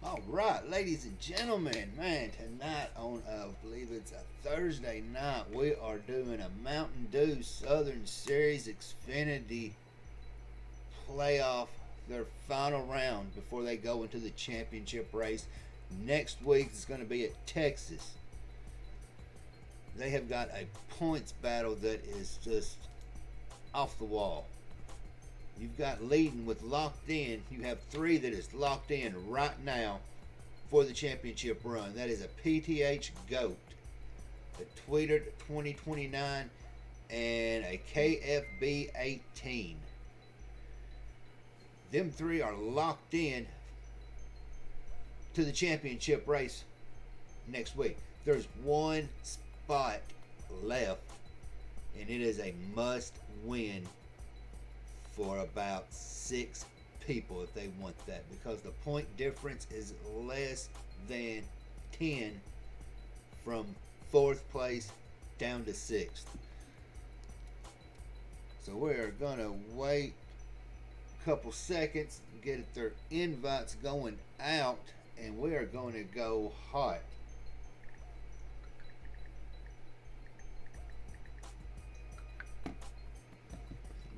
All right, ladies and gentlemen, man, tonight on, I believe it's a Thursday night, we are doing a Mountain Dew Southern Series Xfinity playoff, their final round before they go into the championship race. Next week is going to be at Texas. They have got a points battle that is just off the wall. You've got leading with locked in. You have three that is locked in right now for the championship run. That is a PTH GOAT, a Tweeter 2029, and a KFB 18. Them three are locked in to the championship race next week. There's one spot left, and it is a must win for about 6 people if they want that, because the point difference is less than 10 from 4th place down to 6th. So we're gonna wait a couple seconds, get their invites going out, and we are going to go hot.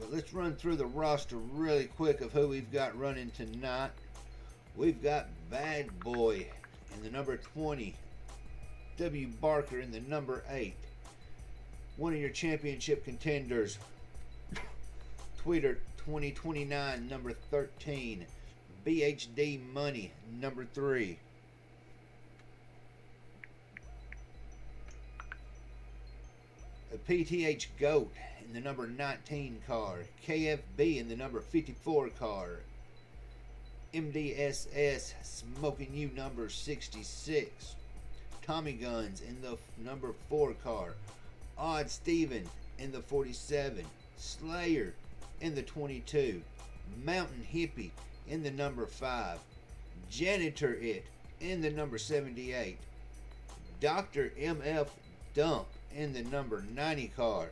But let's run through the roster really quick of who we've got running tonight. We've got Bad Boy in the number 20, W. Barker in the number 8. One of your championship contenders, Tweeter 2029, number 13. BHD Money, number 3. A PTH GOAT in the number 19 car. KFB in the number 54 car. MDSS Smoking You number 66. Tommy Guns in the number 4 car. Odd Steven in the 47. Slayer in the 22. Mountain Hippie in the number 5. Janitor It in the number 78. Dr. MF Dump in the number 90 car.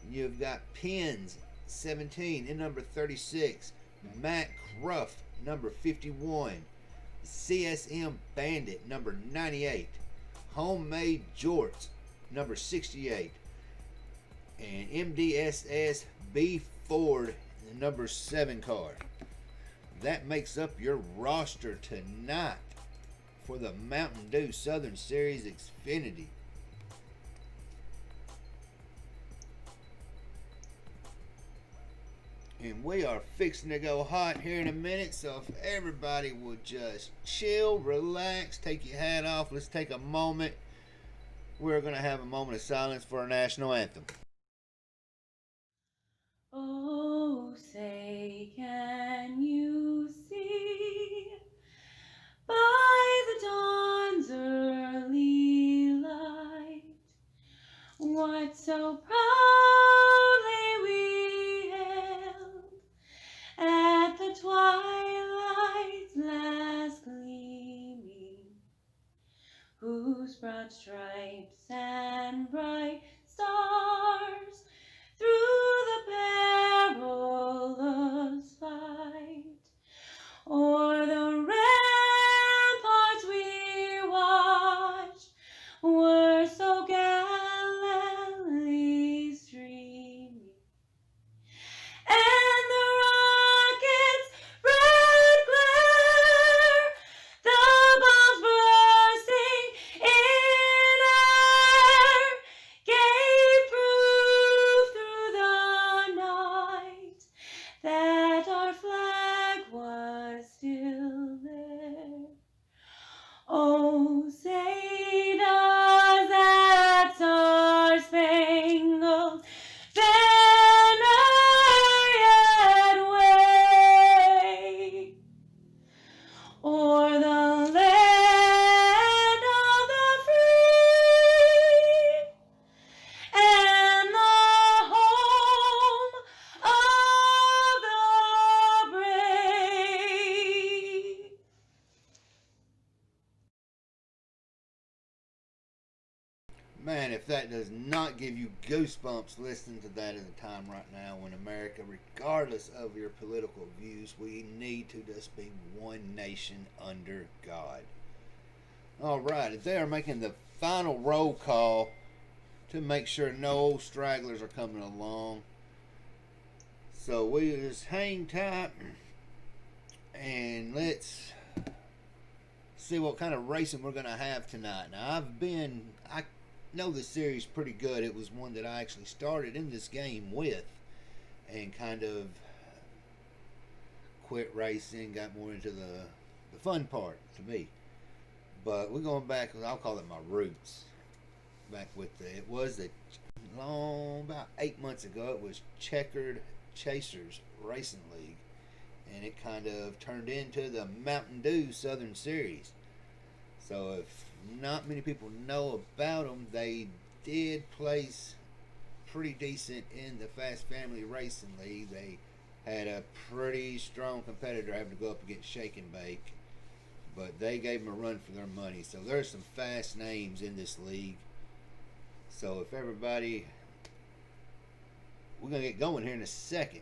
You've got Pins 17 in number 36. Matt Cruff number 51. CSM Bandit number 98. Homemade Jorts number 68. And MDSS B Ford the number 7 car. That makes up your roster tonight for the Mountain Dew Southern Series Xfinity. And we are fixing to go hot here in a minute, so if everybody would just chill, relax, take your hat off, let's take a moment. We're going to have a moment of silence for our national anthem. Oh, say can you see by the dawn's early light what so proudly we hailed at the twilight's last gleaming, whose broad stripes and bright stars through the perilous fight o'er the ramparts we watched were so gallantly streaming, and the rocket's red glare, the bombs bursting in air, gave proof through the night that our flag was still there. Oh, say does that star-spangled banner yet wave o'er the land of the free and the home of the brave? Man, if that does not give you goosebumps listening to that at a time right now when America, regardless of your political views, we need to just be one nation under God. All right, they are making the final roll call to make sure no stragglers are coming along. So we just hang tight and let's see what kind of racing we're going to have tonight. Now, I know the series pretty good. It was one that I actually started in this game with and kind of quit racing, got more into the fun part to me. But we're going back, I'll call it my roots. Back with it was about 8 months ago, it was Checkered Chasers Racing League. And it kind of turned into the Mountain Dew Southern Series. So if not many people know about them, they did place pretty decent in the Fast Family Racing League. They had a pretty strong competitor having to go up against Shake and Bake, but they gave them a run for their money. So there's some fast names in this league. So if everybody, we're going to get going here in a second.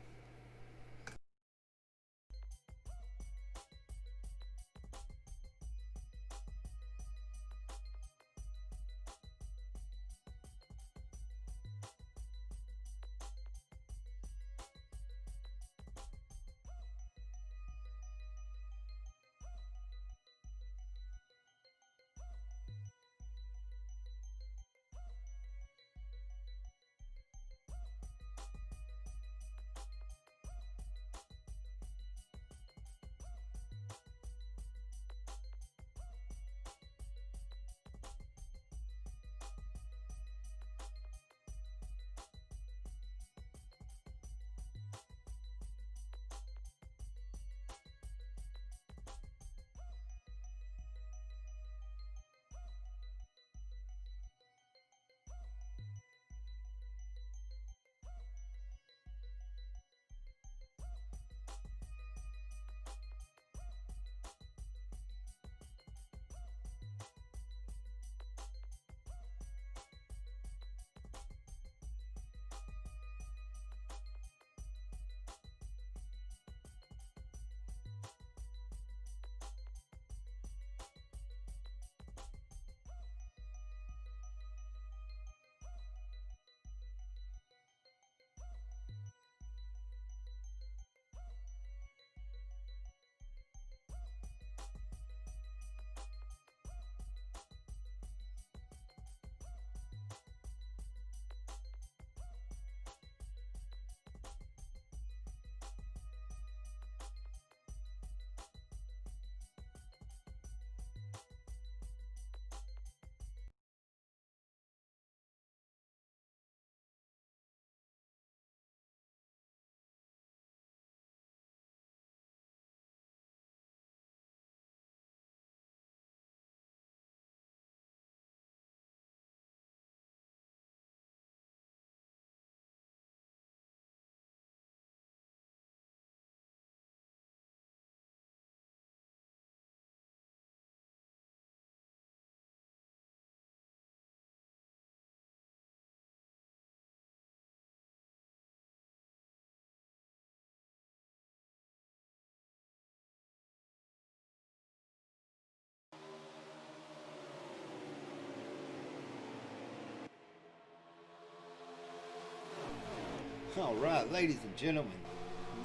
All right, ladies and gentlemen,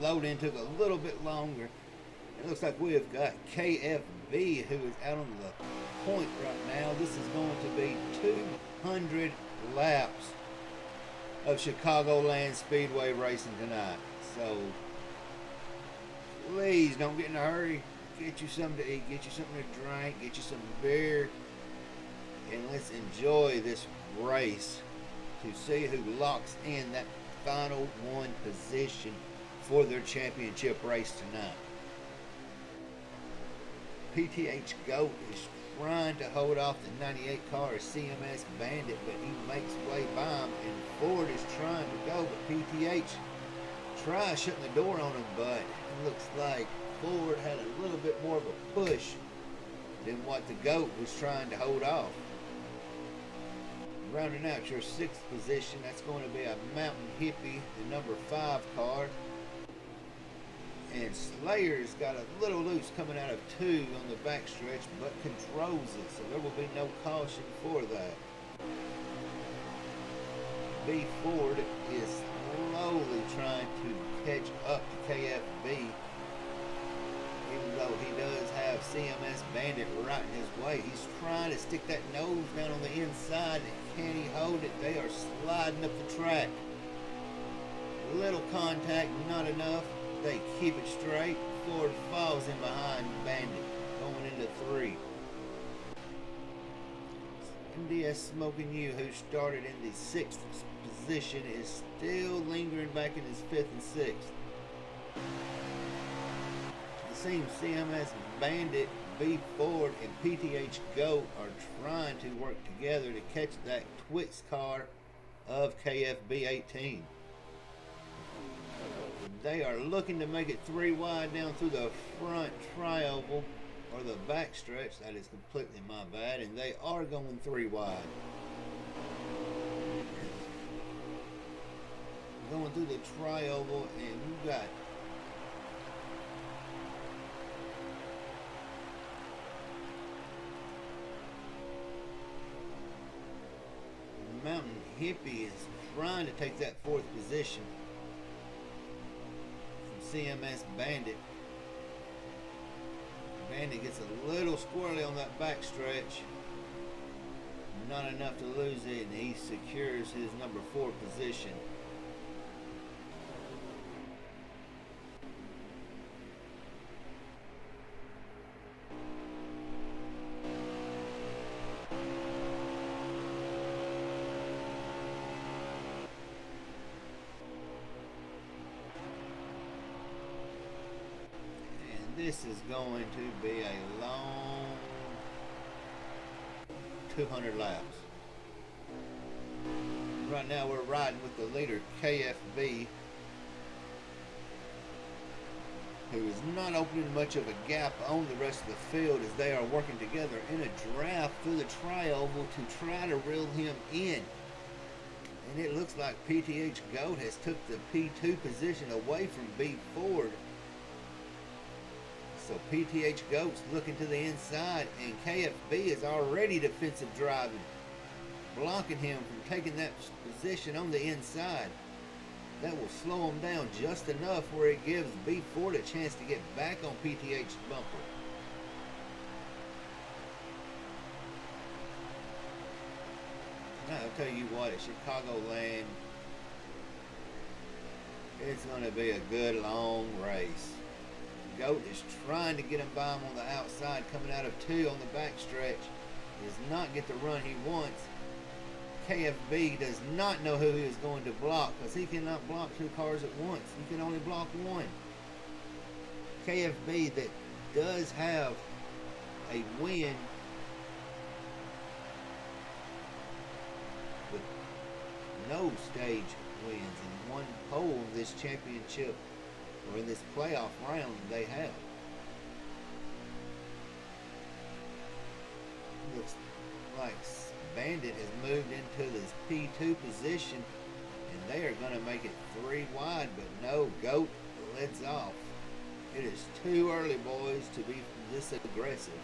load-in took a little bit longer. It looks like we have got KFB who is out on the point right now. This is going to be 200 laps of Chicagoland Speedway racing tonight. So please don't get in a hurry. Get you something to eat, get you something to drink, get you some beer, and let's enjoy this race to see who locks in that final one position for their championship race tonight. PTH Goat is trying to hold off the 98 car CMS Bandit, but he makes way by him, and Ford is trying to go, but PTH tries shutting the door on him, but it looks like Ford had a little bit more of a push than what the Goat was trying to hold off. Rounding out your 6th position, that's going to be a Mountain Hippie, the number 5 car. And Slayer's got a little loose coming out of 2 on the backstretch, but controls it, so there will be no caution for that. B Ford is slowly trying to catch up to KFB, even though he does have CMS Bandit right in his way. He's trying to stick that nose down on the inside, and can he hold it? They are sliding up the track. Little contact, not enough. They keep it straight. Ford falls in behind Bandit, going into 3. MDS Smoking You, who started in the 6th position, is still lingering back in his 5th and 6th. It seems CMS Bandit, B Ford, and PTH Goat are trying to work together to catch that Twix car of KFB 18. They are looking to make it 3 wide down through the front tri-oval, or the back stretch. That is completely my bad, and they are going 3 wide. Going through the tri-oval, and you got Mountain Hippie is trying to take that 4th position from CMS Bandit. Bandit gets a little squirrely on that back stretch. Not enough to lose it, and he secures his number 4 position. This is going to be a long 200 laps. Right now we're riding with the leader KFB, who is not opening much of a gap on the rest of the field as they are working together in a draft through the tri-oval to try to reel him in. And it looks like PTH Goat has took the P2 position away from B Ford. So PTH Goat's looking to the inside, and KFB is already defensive driving, blocking him from taking that position on the inside. That will slow him down just enough where it gives B Ford a chance to get back on PTH's bumper. Now, I'll tell you what, at Chicagoland, it's going to be a good long race. Goat is trying to get him by him on the outside, coming out of 2 on the backstretch. Does not get the run he wants. KFB does not know who he is going to block, because he cannot block 2 cars at once. He can only block 1. KFB, that does have a win with no stage wins and 1 pole of this championship, or in this playoff round they have. Looks like Bandit has moved into this P2 position, and they are going to make it 3 wide, but no, Goat leads off. It is too early, boys, to be this aggressive.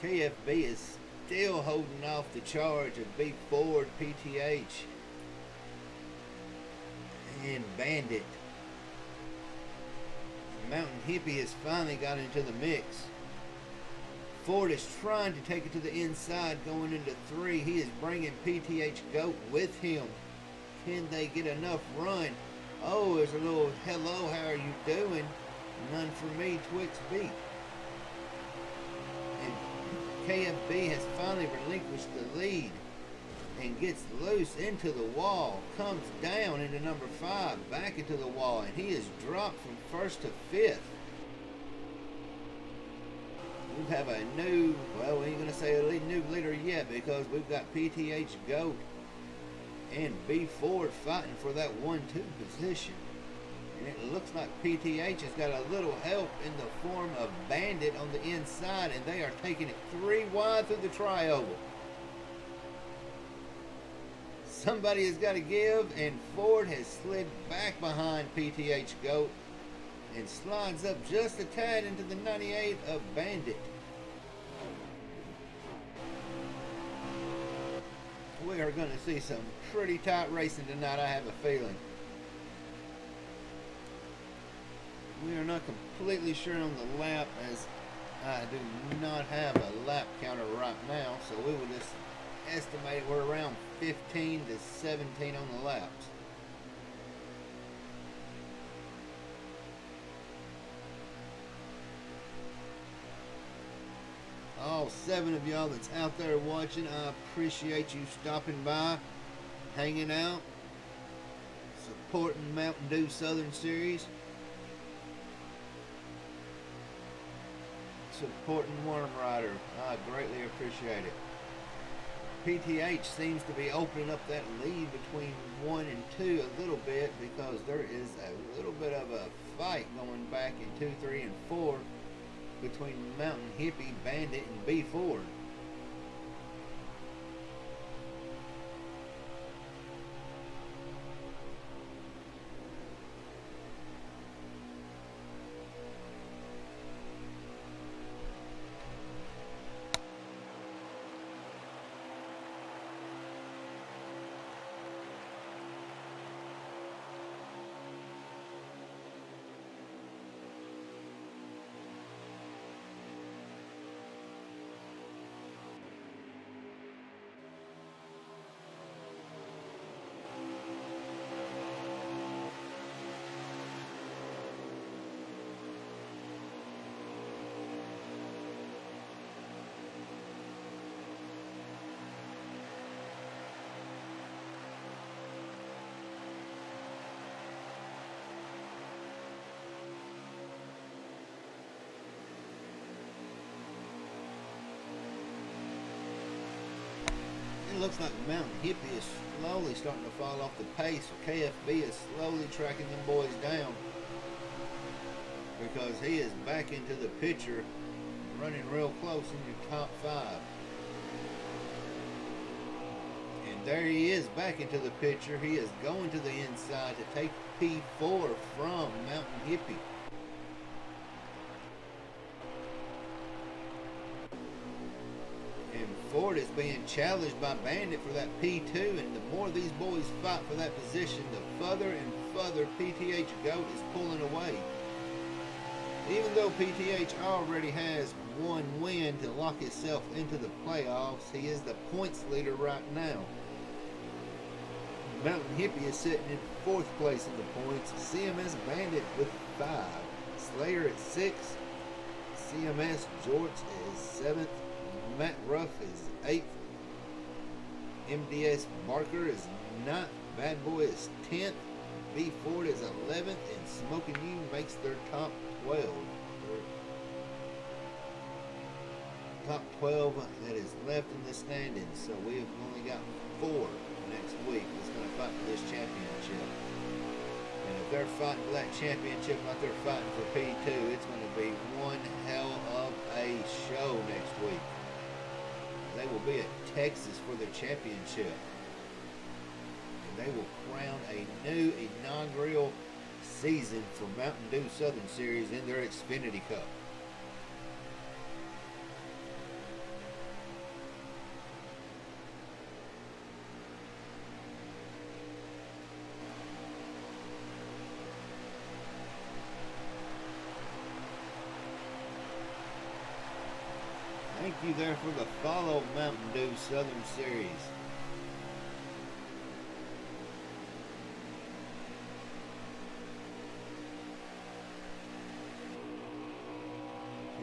KFB is still holding off the charge of B Ford, PTH, and Bandit. Mountain Hippie has finally got into the mix. Ford is trying to take it to the inside going into 3. He is bringing PTH Goat with him. Can they get enough run? Oh, there's a little hello, how are you doing? None for me, Twix beat. And KFB has finally relinquished the lead and gets loose into the wall. Comes down into number 5, back into the wall, and he is dropped from 1st to 5th. We have a new, well, we ain't going to say a new leader yet because we've got PTH Goat and B Ford fighting for that 1-2 position. And it looks like PTH has got a little help in the form of Bandit on the inside, and they are taking it 3 wide through the trioval. Somebody has got to give, and Ford has slid back behind PTH Goat and slides up just a tad into the 98 of Bandit. We are going to see some pretty tight racing tonight, I have a feeling. We are not completely sure on the lap, as I do not have a lap counter right now, so we will just estimate we're around 15 to 17 on the laps. All 7 of y'all that's out there watching, I appreciate you stopping by, hanging out, supporting Mountain Dew Southern Series, supporting Worm Rider. I greatly appreciate it. PTH seems to be opening up that lead between 1 and 2 a little bit because there is a little bit of a fight going back in 2, 3, and 4 between Mountain Hippie, Bandit, and B Ford. It looks like Mountain Hippie is slowly starting to fall off the pace. KFB is slowly tracking them boys down because he is back into the picture, running real close in your top 5. And there he is back into the picture. He is going to the inside to take P4 from Mountain Hippie. Ford is being challenged by Bandit for that P2, and the more these boys fight for that position, the further and further PTH Goat is pulling away. Even though PTH already has 1 win to lock himself into the playoffs, he is the points leader right now. Mountain Hippie is sitting in 4th place in the points. CMS Bandit with 5. Slayer at 6. CMS George is 7th. Matt Ruff is 8th. MDS Barker is 9th. Bad Boy is 10th. B Ford is 11th. And Smoking You makes their top 12. Top 12 that is left in the standings. So we've only got 4 next week that's going to fight for this championship. And if they're fighting for that championship like they're fighting for P2, it's going to be one hell of a show next week. They will be at Texas for their championship. And they will crown a new inaugural season for Mountain Dew Southern Series in their Xfinity Cup. you there for the Follow Mountain Dew Southern Series.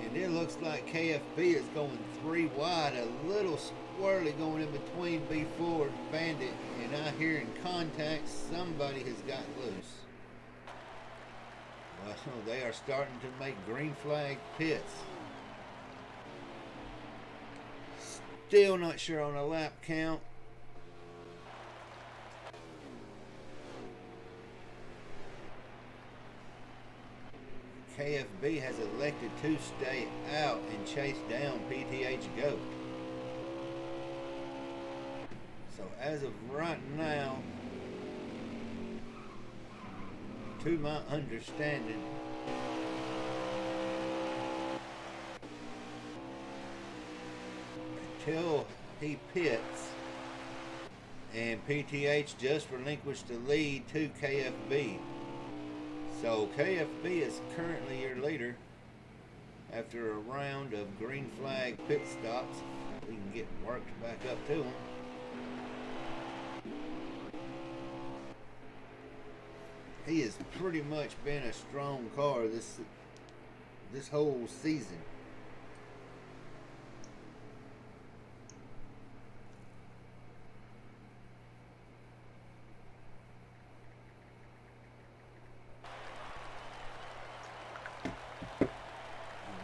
And it looks like KFB is going 3 wide, a little squirrely going in between B4 and Bandit, and I hear in contact somebody has got loose. Well, they are starting to make green flag pits. Still not sure on a lap count. KFB has elected to stay out and chase down PTH Go. So as of right now, to my understanding, until he pits, and PTH just relinquished the lead to KFB. So KFB is currently your leader after a round of green flag pit stops. We can get worked back up to him. He has pretty much been a strong car this whole season.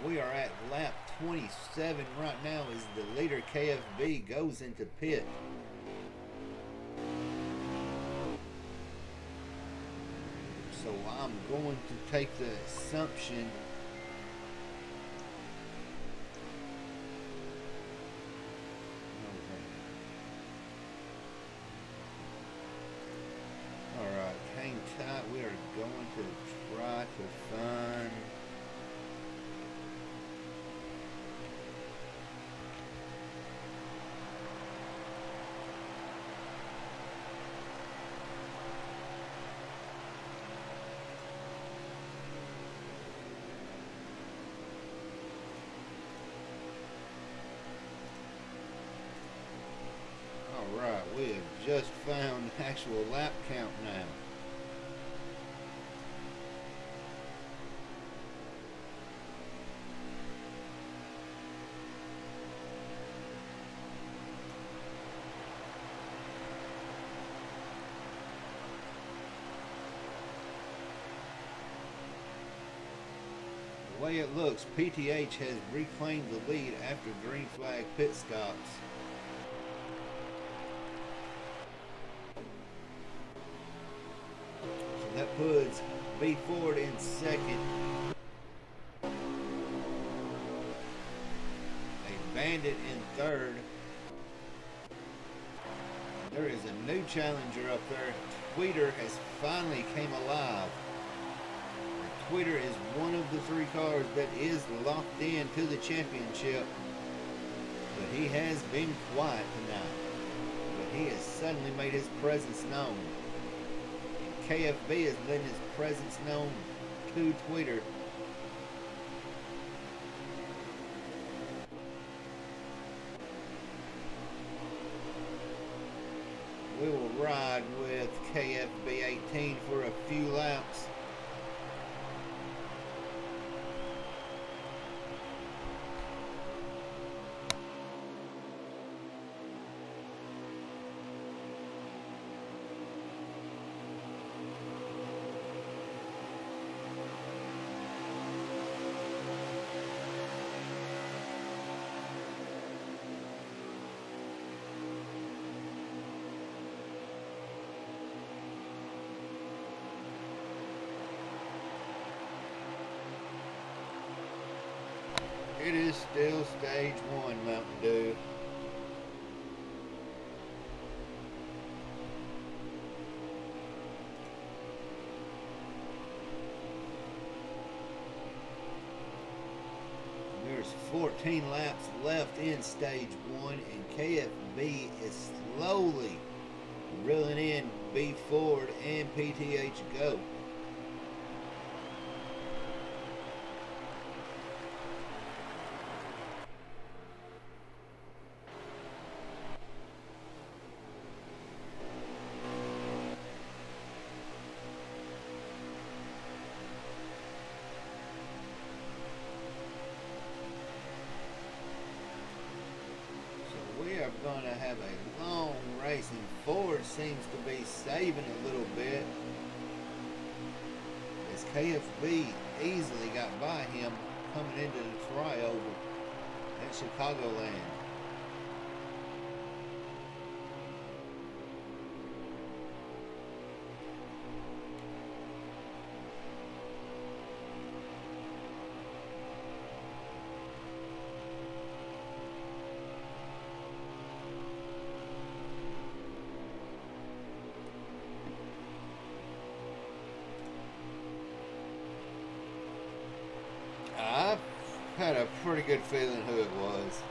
We are at lap 27 right now as the leader KFB goes into pit. So I'm going to take the assumption Alright, hang tight. We are going to try to find we have just found actual lap count now. The way it looks, PTH has reclaimed the lead after green flag pit stops. That puts B Ford in second. A Bandit in third. There is a new challenger up there. Tweeter has finally came alive. And Tweeter is one of the 3 cars that is locked in to the championship. But he has been quiet tonight. But he has suddenly made his presence known. KFB has made his presence known to Twitter. We will ride with KFB 18 for a few laps. It is still stage 1 Mountain Dew. There's 14 laps left in stage 1 and KFB is slowly reeling in B Ford and PTH Go. are going to have a long race, and Ford seems to be saving a little bit, as KFB easily got by him coming into the tryover at Chicagoland. I had a pretty good feeling who it was.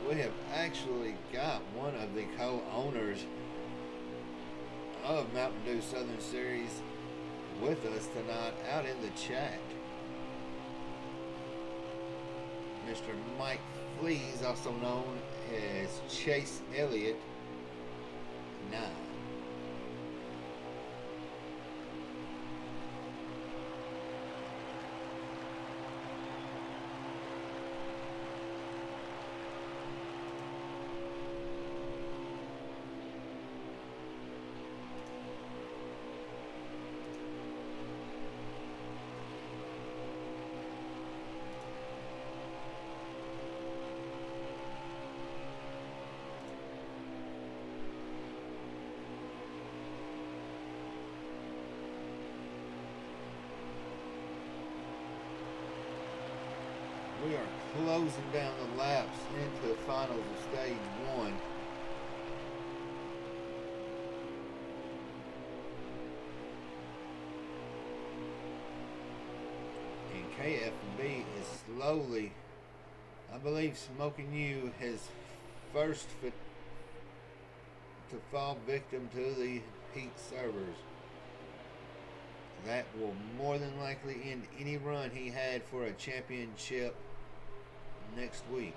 We have actually got one of the co-owners of Mountain Dew Southern Series with us tonight out in the chat. Mr. Mike Fleas, also known as Chase Elliott 9. We are closing down the laps into the finals of stage 1. And KFB is slowly, I believe Smoking You has first to fall victim to the heat servers. That will more than likely end any run he had for a championship next week.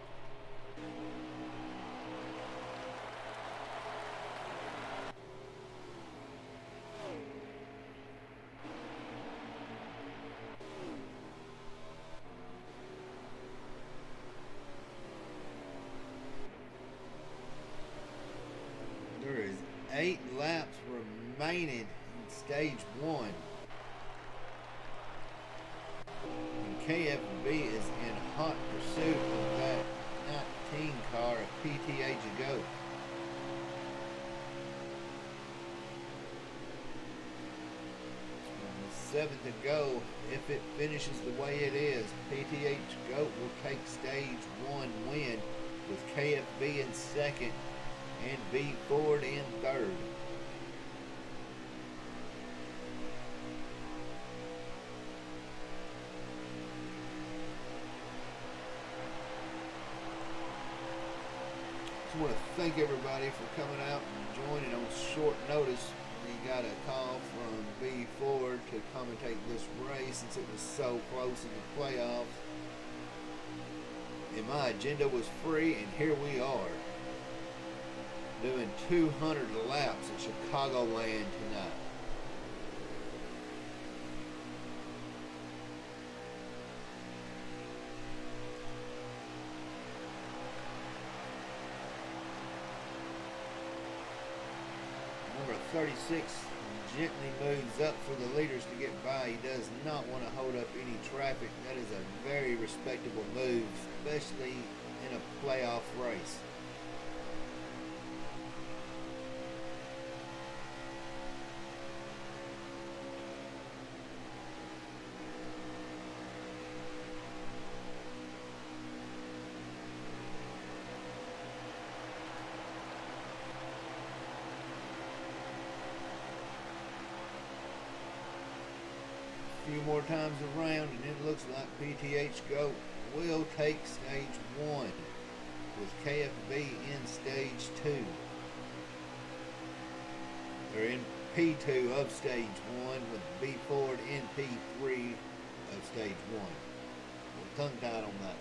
There is 8 laps remaining in stage 1. KFB is in hot pursuit of that 19 car of PTA Jago. With 7 to go, if it finishes the way it is, PTA Jago will take stage 1 win with KFB in second and B Ford in third. I want to thank everybody for coming out and joining on short notice. We got a call from B Ford to commentate this race since it was so close in the playoffs. And my agenda was free, and here we are doing 200 laps at Chicagoland tonight. Number 36 gently moves up for the leaders to get by. He does not want to hold up any traffic. That is a very respectable move, especially in a playoff race. Few more times around, and it looks like PTH Go will take stage 1 with KFB in stage 2. They're in P2 of stage 1 with B Ford in P3 of stage 1. We're tongue-tied on that.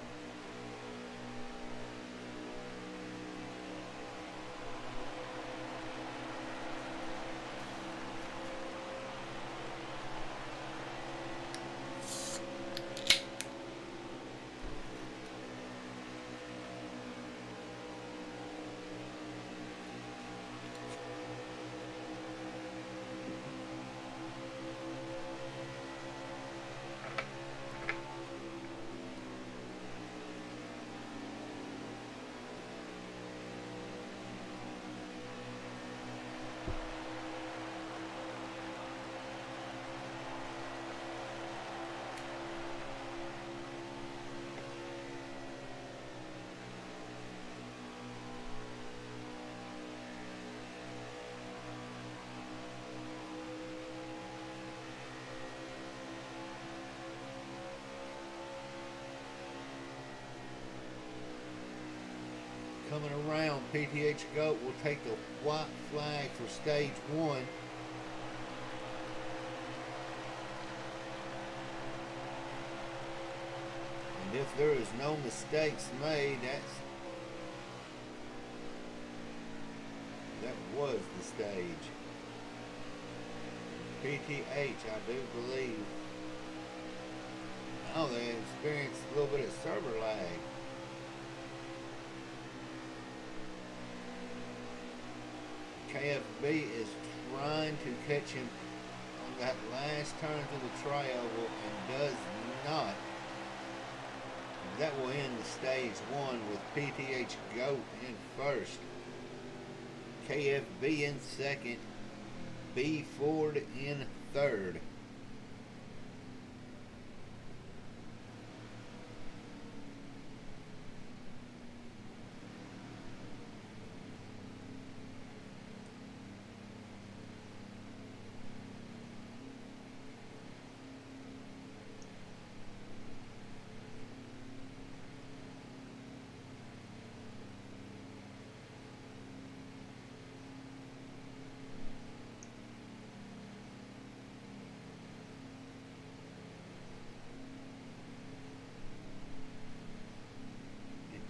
coming around. PTH Goat will take the white flag for stage 1. And if there is no mistakes made, that was the stage. PTH, I do believe. Oh, they experienced a little bit of server lag. KFB is trying to catch him on that last turn to the trioval and does not. That will end the stage 1 with PTH Goat in first, KFB in second, B Ford in third.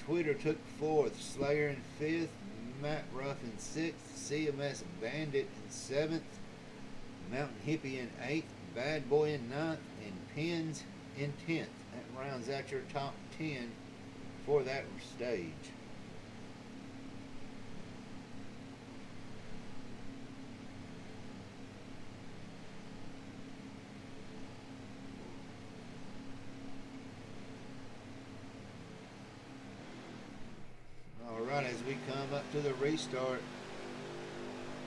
Twitter took 4th, Slayer in 5th, Matt Ruff in 6th, CMS Bandit in 7th, Mountain Hippie in 8th, Bad Boy in 9th, and Pins in 10th. That rounds out your top 10 for that stage. Alright, as we come up to the restart,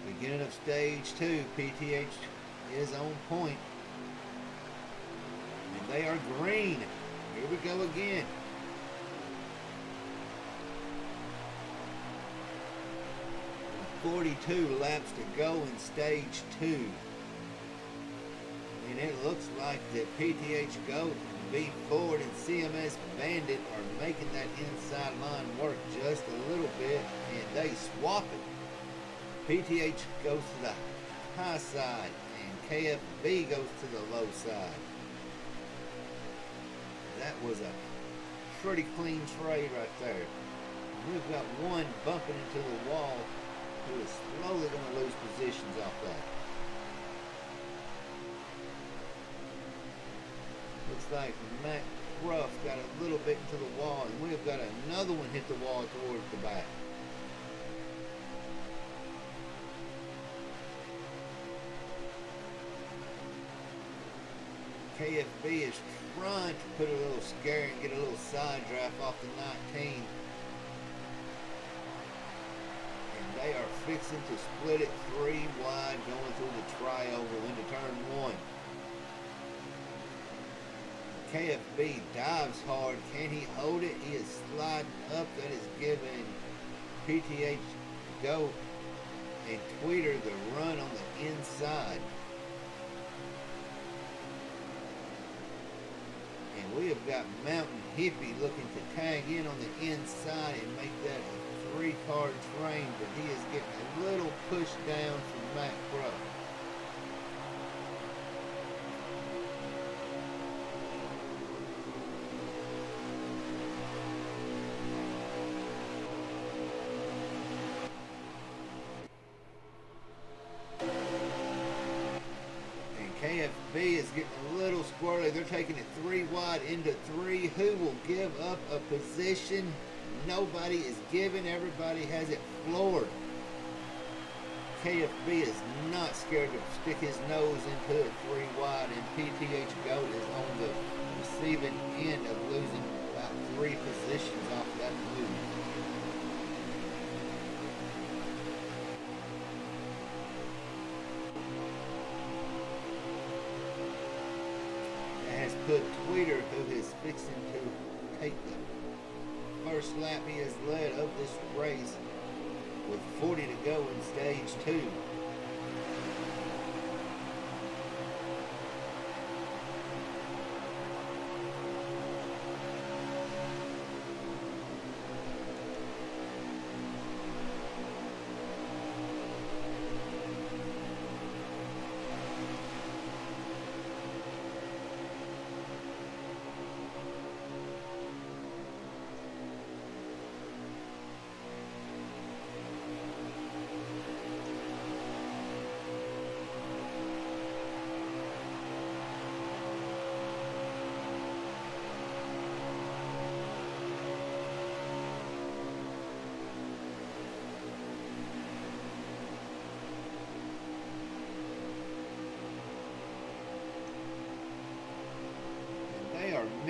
beginning of stage 2, PTH is on point. And they are green. Here we go again. With 42 laps to go in stage 2. And it looks like that PTH Goat, B Ford, and CMS Bandit are making that inside line work just a little bit, and they swap it. PTH goes to the high side, and KFB goes to the low side. That was a pretty clean trade right there. We've got one bumping into the wall who is slowly going to lose positions off that. Looks like Matt Ruff got a little bit into the wall, and we've got another one hit the wall towards the back. KFB is trying to put a little scare and get a little side draft off the 19. And they are fixing to split it 3 wide going through the trioval into turn 1. KFB dives hard. Can he hold it? He is sliding up. That is giving PTH Goat and Tweeter the run on the inside. And we have got Mountain Hippie looking to tag in on the inside and make that a 3-car train, but he is getting a little push down from Matt Ruff. KFB is getting a little squirrely. They're taking it 3 wide into 3. Who will give up a position? Nobody is giving. Everybody has it floored. KFB is not scared to stick his nose into it 3 wide, and PTH Goat is on the receiving end of losing about 3 positions off that move. Put Tweeter, who is fixing to take the first lap he has led of this race with 40 to go in stage 2.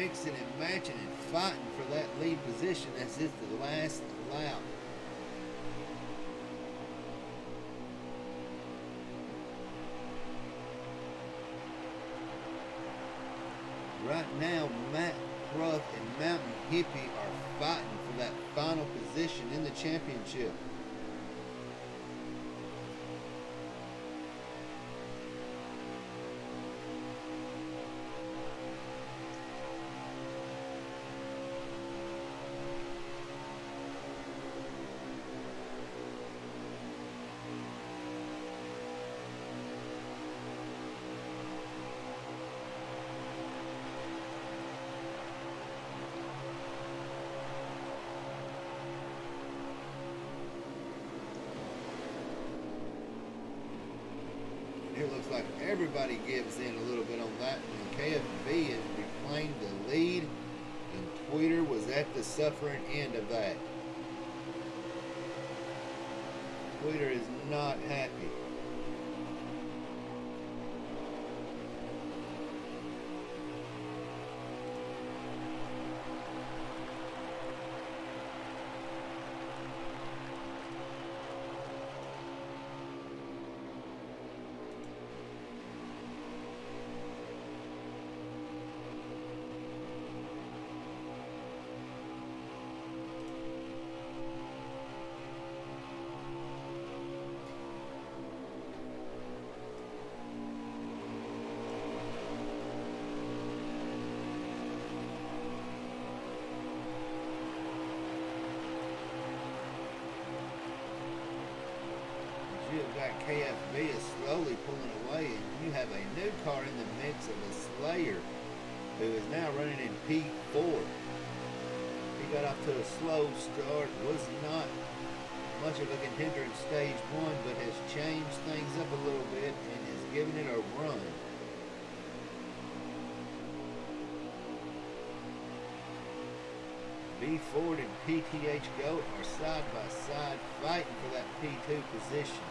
mixing and matching and fighting for that lead position as it's the last lap. Right now, Matt Ruff and Mountain Hippie are fighting for that final position in the championship. It looks like everybody gives in a little bit on that one. KFB has reclaimed the lead, and Twitter was at the suffering end of that. Twitter is not happy. You've got KFB is slowly pulling away, and you have a new car in the mix of a Slayer, who is now running in P4. He got off to a slow start, was not much of a contender in stage 1, but has changed things up a little bit and is giving it a run. B Ford and PTH Goat are side by side fighting for that P2 position.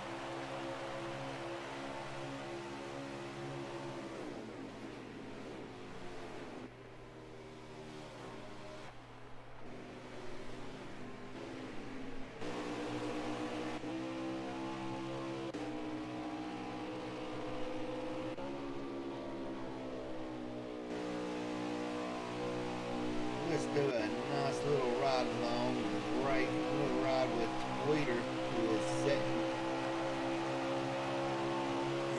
Let's do a nice little ride along, break, a little ride with Tweeter, who is sitting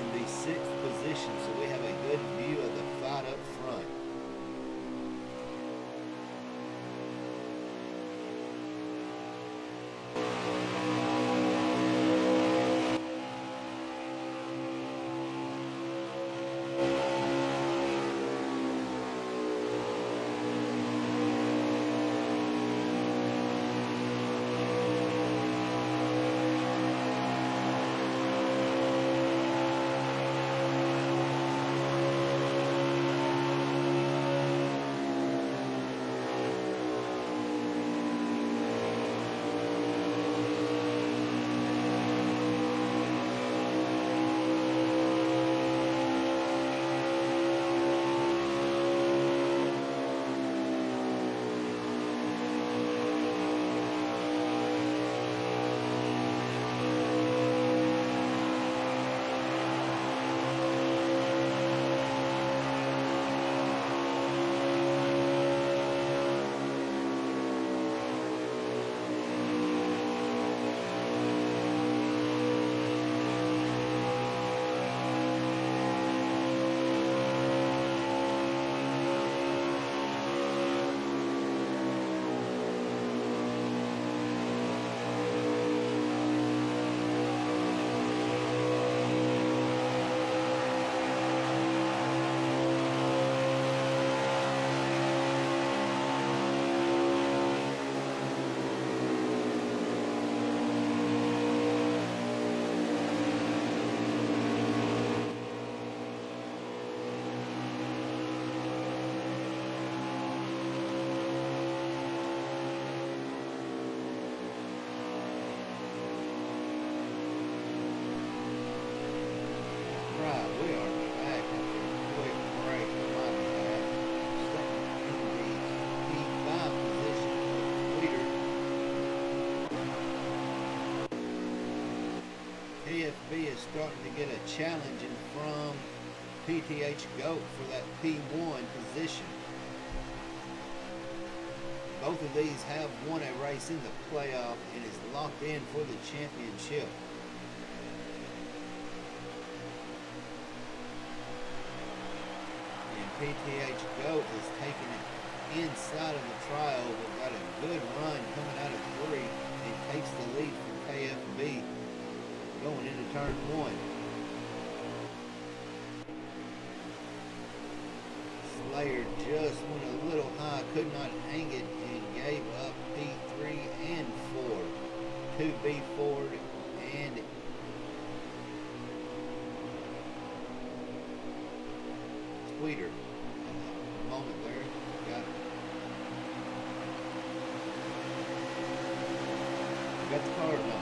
in the 6th position, so we have a good view of the fight up front. KFB is starting to get a challenging from PTH Goat for that P1 position. Both of these have won a race in the playoff and is locked in for the championship. And PTH Goat is taking it inside of the trial, but got a good run coming out of 3 and takes the lead from KFB going into turn 1. Slayer just went a little high, could not hang it, and gave up P3 and 4 to B Ford and Tweeter. Moment there, got it. Got the card number.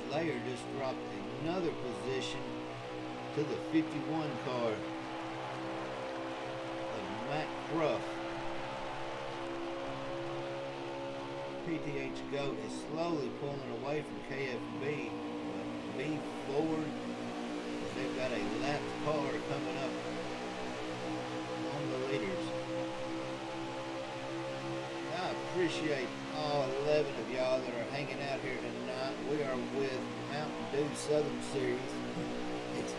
Slayer just dropped another position to the 51 car of Matt Ruff. PTH Goat is slowly pulling away from KFB, but B Ford, they've got a lapped car coming up on the leaders. I appreciate all 11 of y'all that are hanging out here tonight. We are with Mountain Dew Southern Series. It's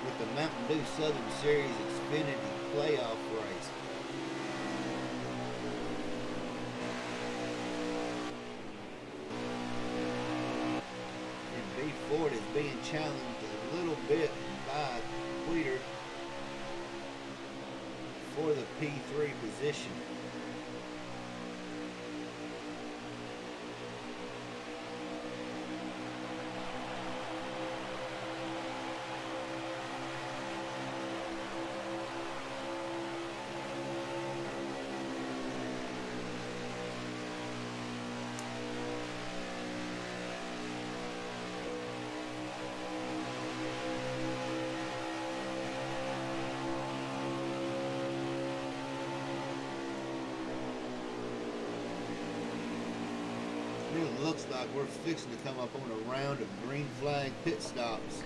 with the Mountain Dew Southern Series Xfinity playoff race. And B Ford is being challenged a little bit by Tweeter for the P3 position. It looks like we're fixing to come up on a round of green flag pit stops.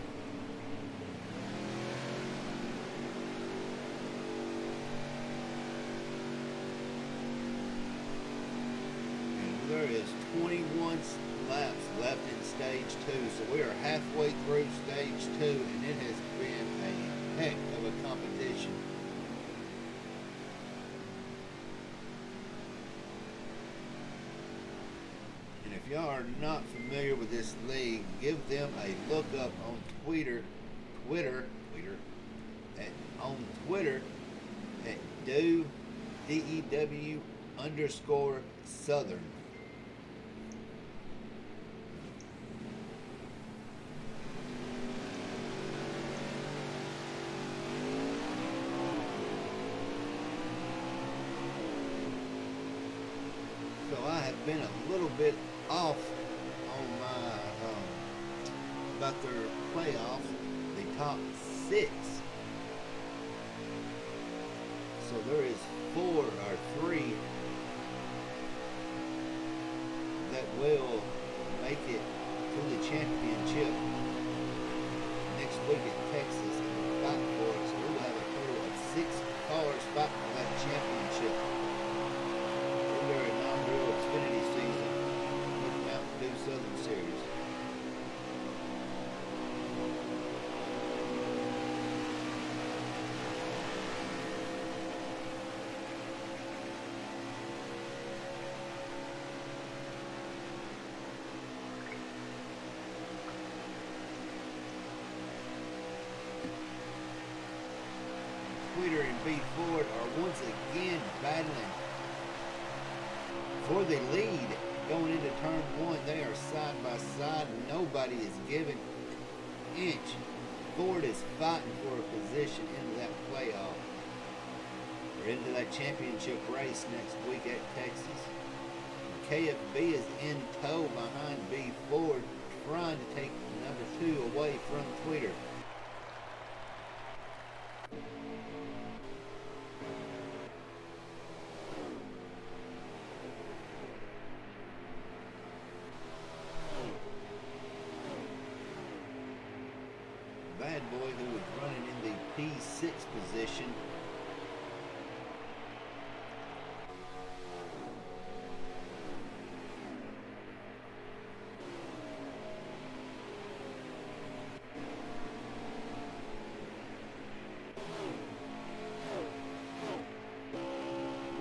And there is 21 laps left in stage 2, so we are halfway through stage 2, and it has been a heck of a competition. If y'all are not familiar with this league, give them a look up on Twitter at Dew, DEW _ Southern. So I have been a little bit off on my about their playoffs, the top 6. So there is 3 that will make it to the championship next week in Texas and fight for it. So we'll have a total of 6 cars fighting for that championship in their inaugural Xfinity season with Mountain Dew Southern Series. Twitter and B Ford are once again battling for the lead going into turn 1. They are side by side. Nobody is giving inch Ford is fighting for a position into that playoff or into that championship race next week at Texas. KFB is in tow behind B Ford, trying to take number 2 away from Twitter. Bad Boy, who was running in the P6 position,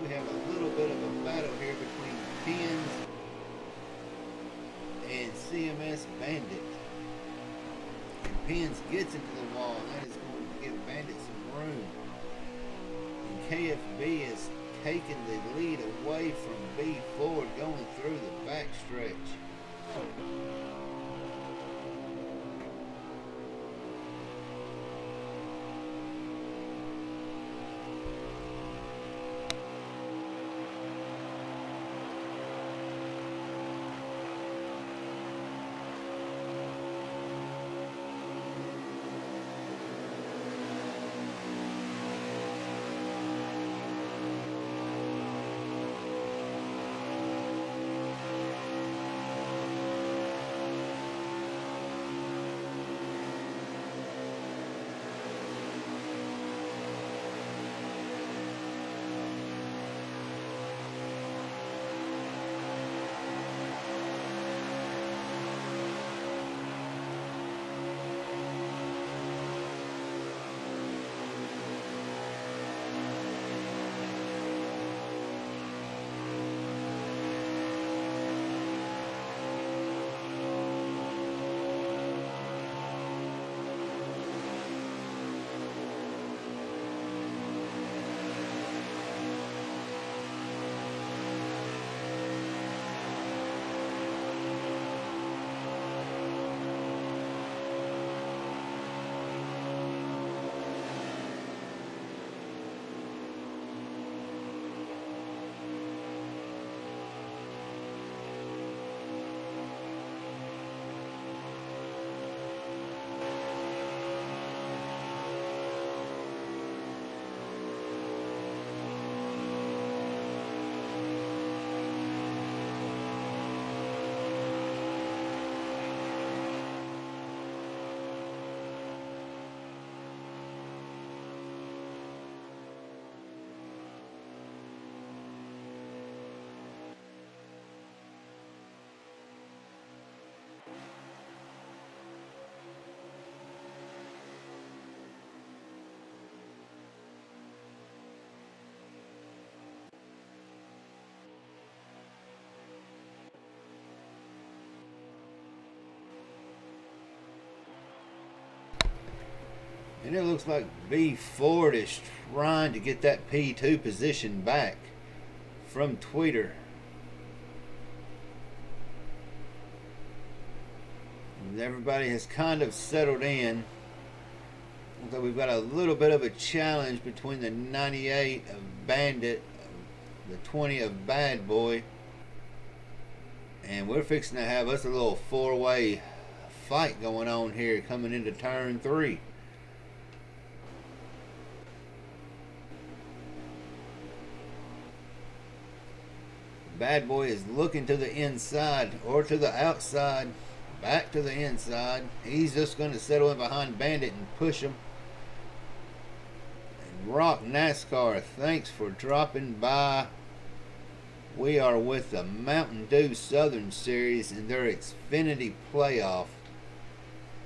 we have a little bit of a battle here between Pins and CMS Bandit. And Pins gets into the wall, and that is going to give Bandit some room. And KFB is taking the lead away from B Ford going through the backstretch. And it looks like B Ford is trying to get that P2 position back from Tweeter. And everybody has kind of settled in. So we've got a little bit of a challenge between the 98 of Bandit, the 20 of Bad Boy. And we're fixing to have us a little four-way fight going on here coming into turn 3. Bad Boy is looking to the inside or to the outside, back to the inside. He's just going to settle in behind Bandit and push him. And Rock NASCAR, thanks for dropping by. We are with the Mountain Dew Southern Series in their Xfinity playoff.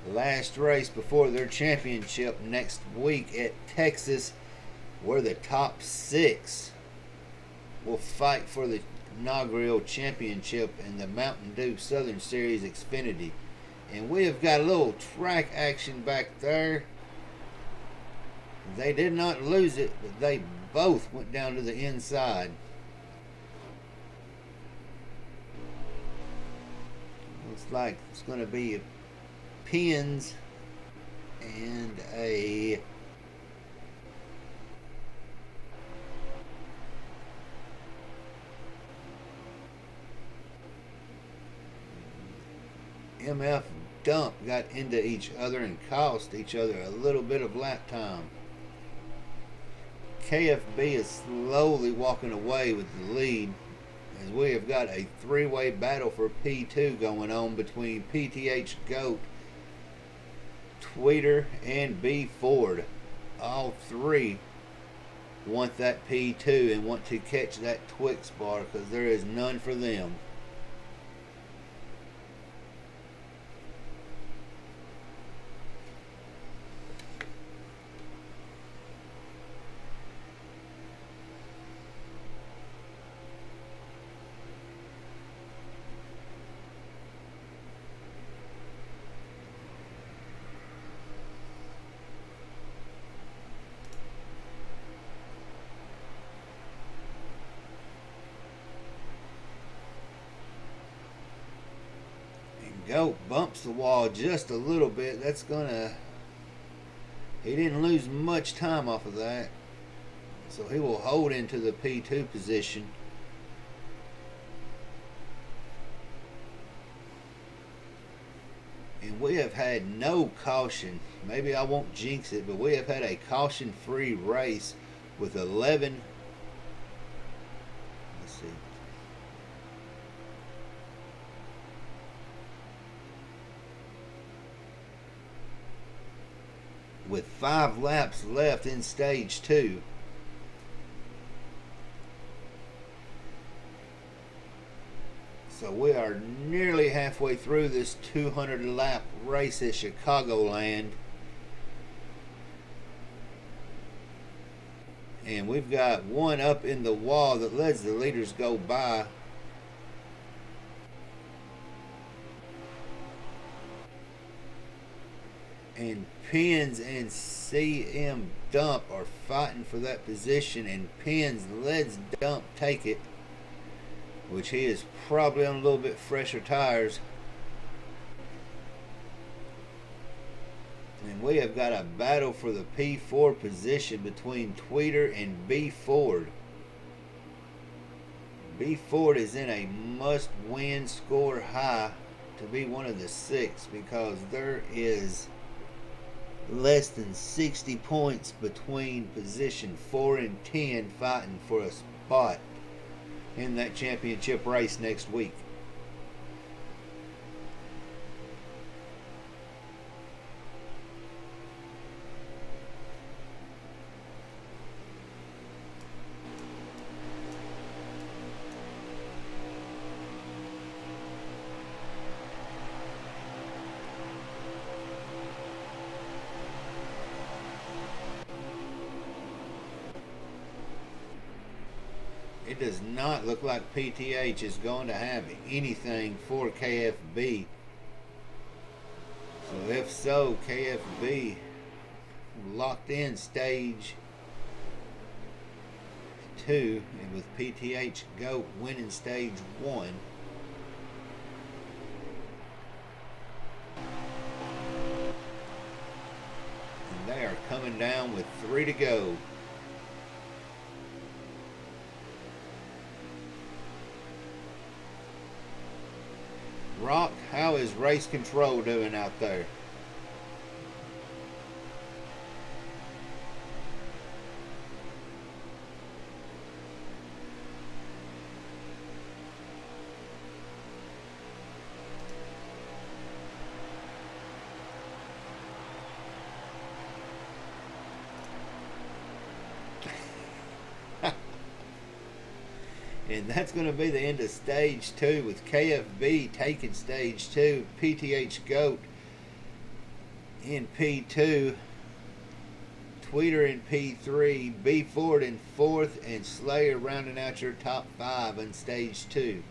Last race before their championship next week at Texas, where the top 6 will fight for the inaugural championship in the Mountain Dew Southern Series Xfinity. And we have got a little track action back there. They did not lose it, but they both went down to the inside. Looks like it's going to be Pins and a MF dump got into each other and cost each other a little bit of lap time. KFB is slowly walking away with the lead as we have got a three-way battle for P2 going on between PTH Goat, Tweeter, and B Ford. All three want that P2 and want to catch that Twix bar because there is none for them. Goat bumps the wall just a little bit. That's gonna... He didn't lose much time off of that. So he will hold into the P2 position. And we have had no caution. Maybe I won't jinx it, but we have had a caution-free race with 11... Let's see. With 5 laps left in stage 2. So we are nearly halfway through this 200 lap race at Chicagoland. And we've got one up in the wall that lets the leaders go by. And Pins and CM Dump are fighting for that position, and Pins lets Dump take it, which he is probably on a little bit fresher tires. And we have got a battle for the P4 position between Tweeter and B Ford. B Ford is in a must-win score high to be one of the 6 because there is less than 60 points between position 4 and 10 fighting for a spot in that championship race next week. It does not look like PTH is going to have anything for KFB. So if so, KFB locked in stage 2, and with PTH Goat winning stage 1. And they are coming down with 3 to go. Rock, how is race control doing out there? And that's going to be the end of stage 2 with KFB taking stage 2, PTH Goat in P2, Tweeter in P3, B Ford in 4th, and Slayer rounding out your top 5 in stage 2.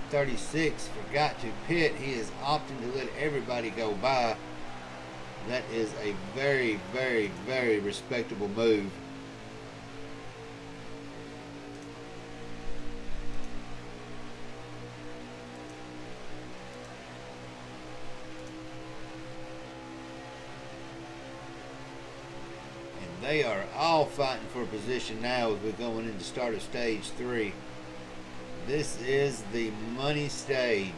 36 forgot to pit. He is opting to let everybody go by. That is a very, very, very respectable move. And they are all fighting for position now as we're going into start of stage 3. This is the money stage.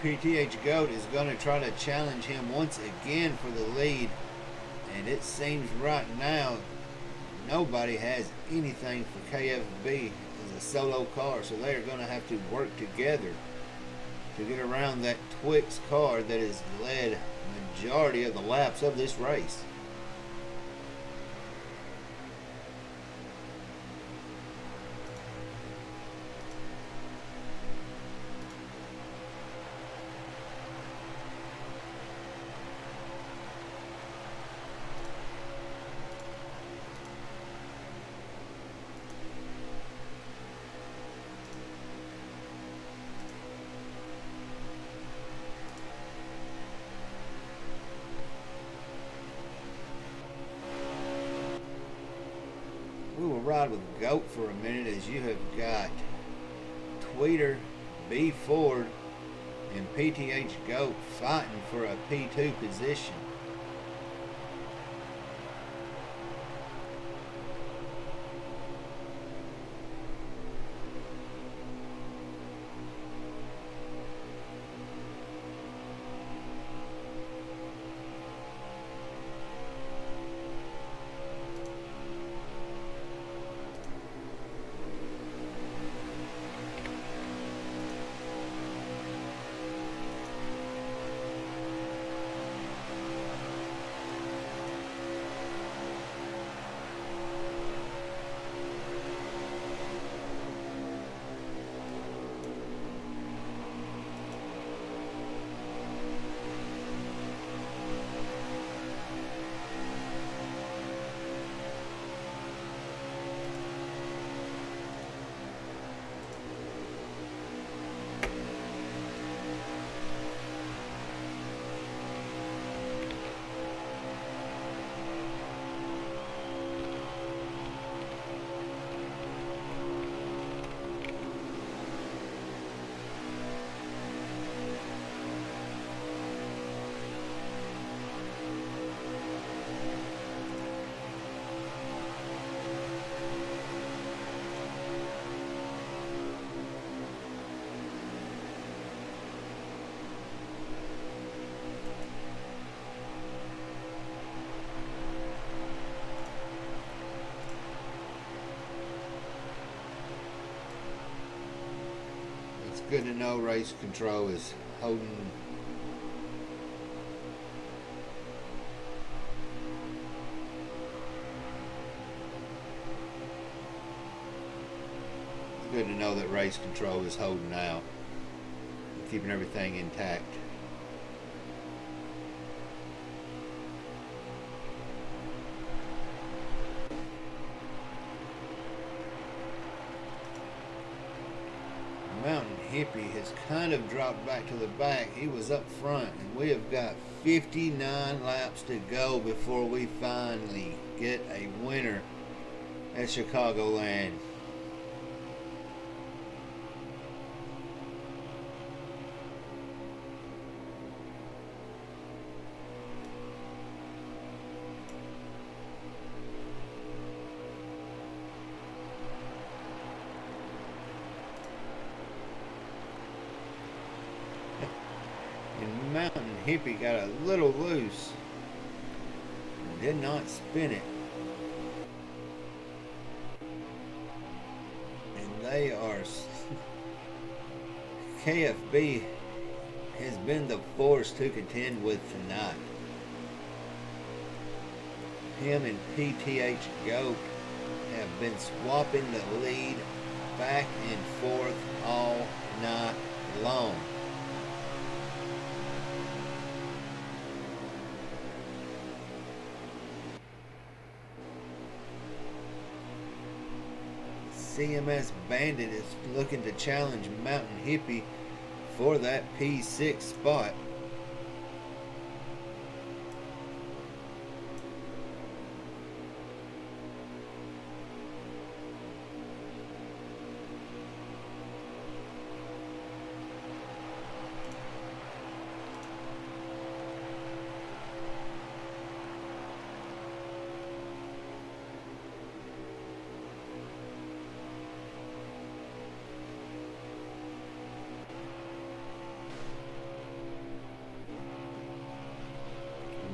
PTH Goat is going to try to challenge him once again for the lead, and it seems right now nobody has anything for KFB as a solo car, so they are going to have to work together to get around that Twix car that has led majority of the laps of this race. We will ride with Goat for a minute as you have got Tweeter, B Ford, and PTH Goat fighting for a P2 position. Good to know race control is holding good to know that race control is holding out, keeping everything intact. Mountain Hippie has kind of dropped back to the back. He was up front, and we have got 59 laps to go before we finally get a winner at Chicagoland. And Mountain Hippie got a little loose and did not spin it. They are. KFB has been the force to contend with tonight. Him and PTH Goat have been swapping the lead back and forth all night long. CMS Bandit is looking to challenge Mountain Hippie for that P6 spot.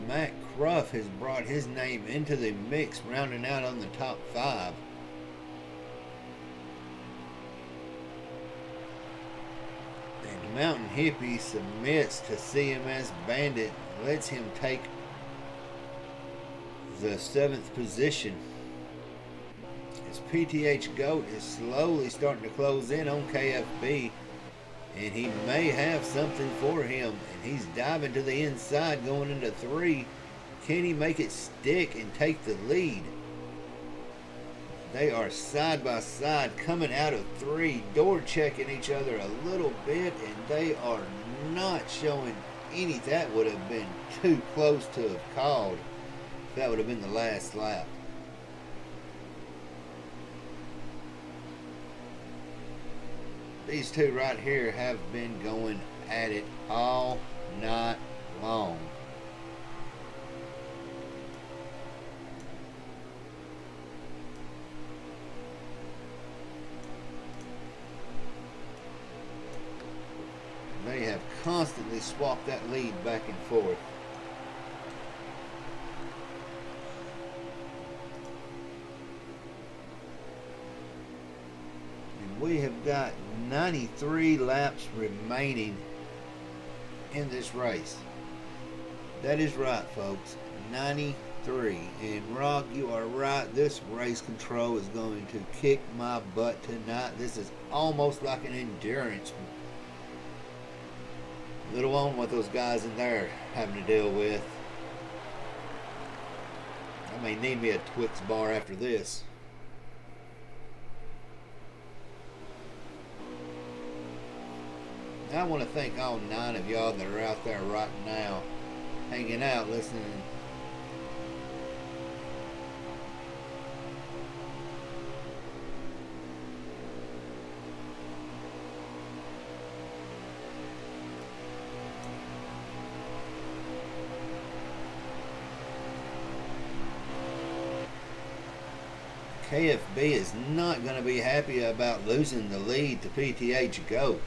Matt Cruff has brought his name into the mix, rounding out on the top 5. And Mountain Hippie submits to CMS Bandit, lets him take the 7th position. As PTH Goat is slowly starting to close in on KFB, and he may have something for him, and he's diving to the inside going into 3. Can he make it stick and take the lead? They are side by side coming out of 3, door checking each other a little bit, and they are not showing any. That would have been too close to have called. That would have been the last lap. These two right here have been going at it all night long. They have constantly swapped that lead back and forth. We have got 93 laps remaining in this race. That is right, folks. 93. And Rock, you are right. This race control is going to kick my butt tonight. This is almost like an endurance. Little on what those guys in there having to deal with. I may need me a Twix bar after this. I want to thank all 9 of y'all that are out there right now, hanging out, listening. KFB is not going to be happy about losing the lead to PTH Goat.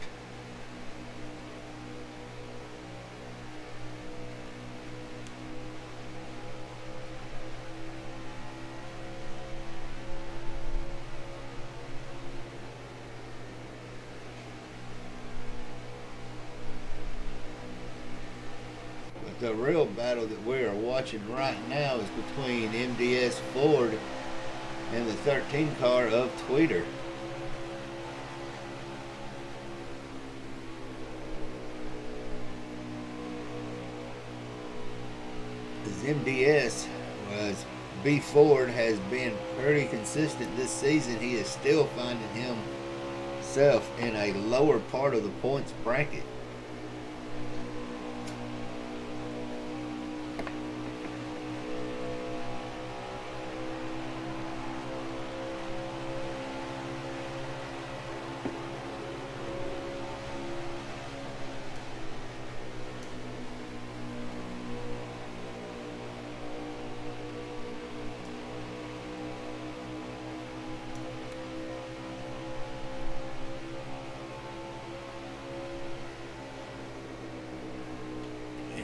The real battle that we are watching right now is between MDS Ford and the 13 car of Tweeter. As MDS was B Ford has been pretty consistent this season, he is still finding himself in a lower part of the points bracket.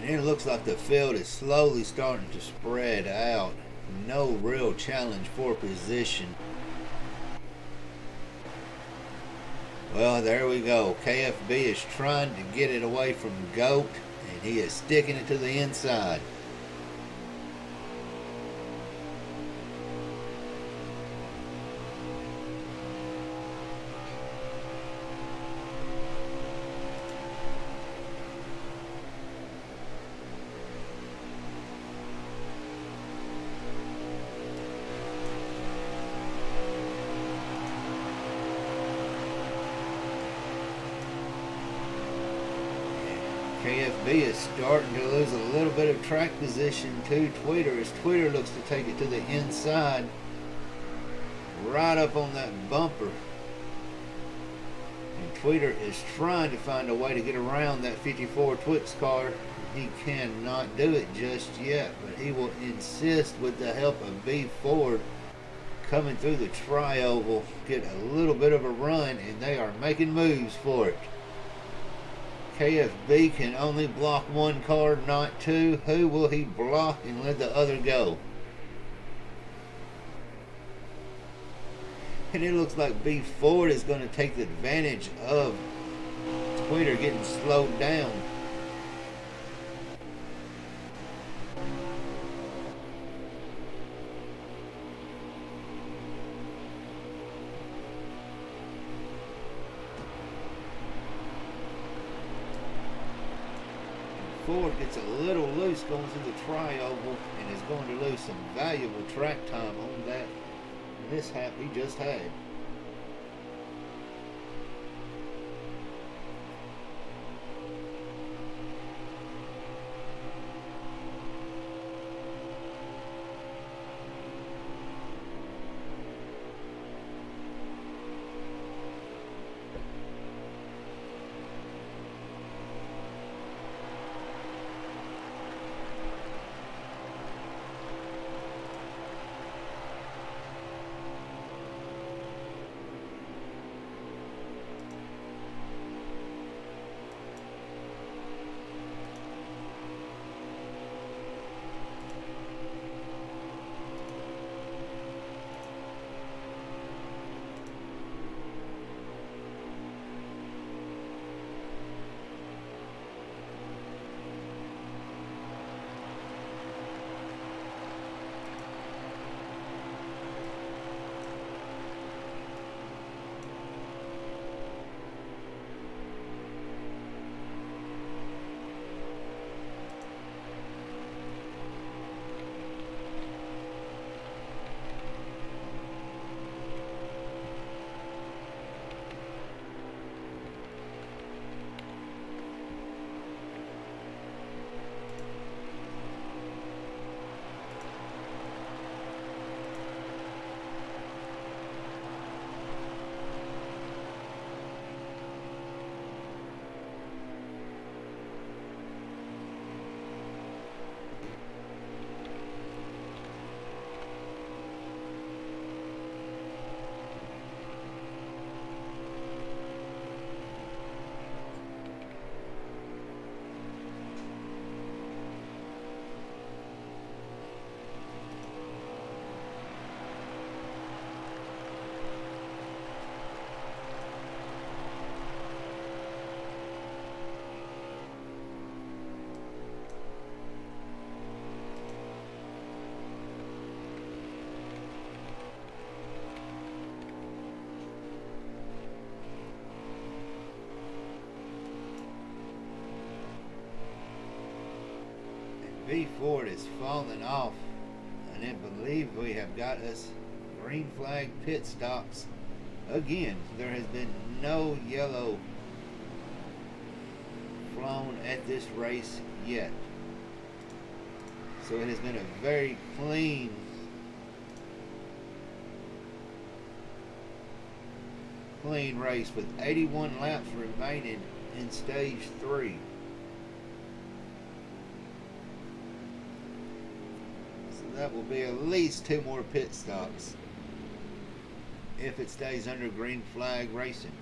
It looks like the field is slowly starting to spread out. No real challenge for position. Well, there we go. KFB is trying to get it away from GOAT, and he is sticking it to the inside. KFB is starting to lose a little bit of track position to Twitter as Twitter looks to take it to the inside, right up on that bumper. And Twitter is trying to find a way to get around that 54 Twix car. He cannot do it just yet, but he will insist with the help of B Ford coming through the tri-oval, get a little bit of a run, and they are making moves for it. KFB can only block one car, not two. Who will he block and let the other go? And it looks like B Ford is going to take the advantage of Twitter getting slowed down. Ford gets a little loose going through the tri-oval and is going to lose some valuable track time on that mishap he just had. B Ford is falling off, and I believe we have got us green flag pit stops again. There has been no yellow flown at this race yet, so it has been a very clean race with 81 laps remaining in stage 3. That will be at least 2 more pit stops if it stays under green flag racing.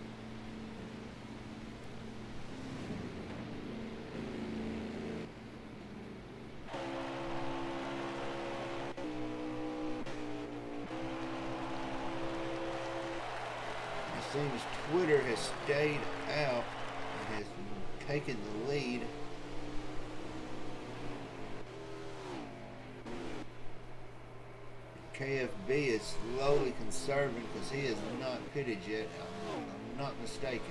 It seems as Twitter has stayed out and has taken the lead. KFB is slowly conserving because he is not pitted yet. I'm not mistaken.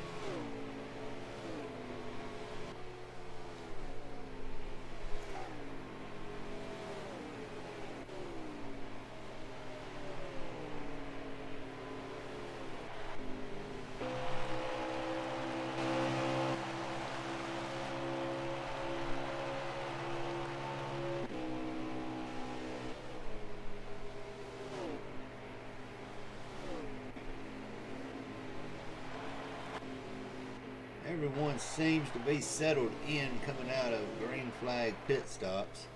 Everyone seems to be settled in coming out of green flag pit stops.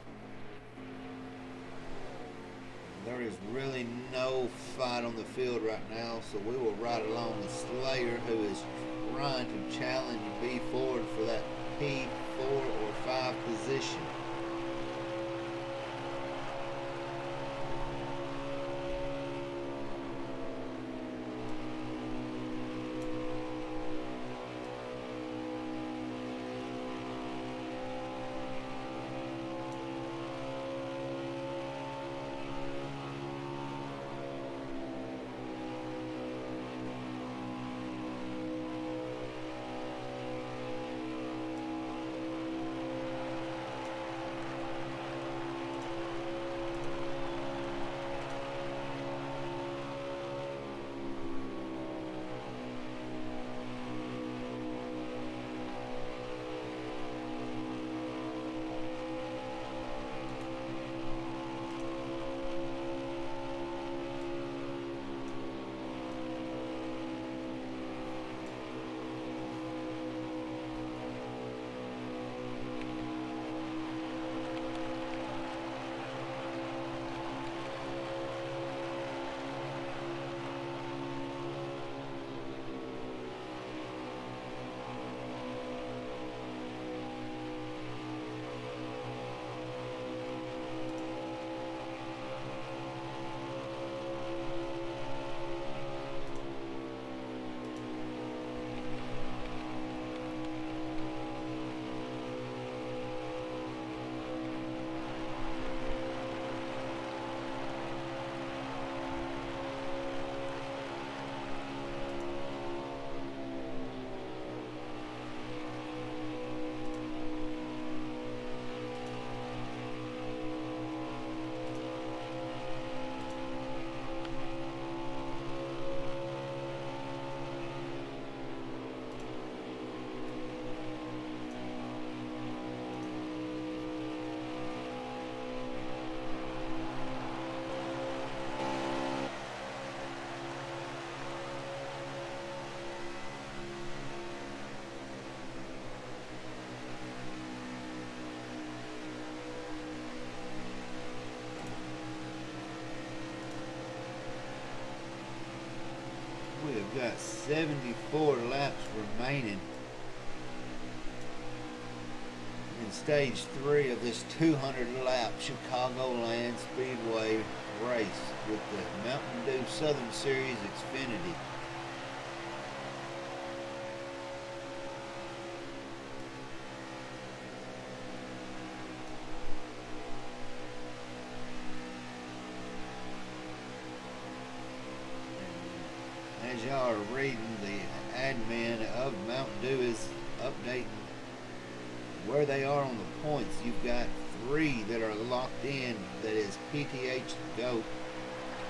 There is really no fight on the field right now, so we will ride along with Slayer, who is trying to challenge B Ford for that P4 or 5 position. We have got 74 laps remaining in stage 3 of this 200-lap Chicagoland Speedway race with the Mountain Dew Southern Series Xfinity. As y'all are reading, the admin of Mountain Dew is updating where they are on the points. You've got 3 that are locked in. That is PTH Goat,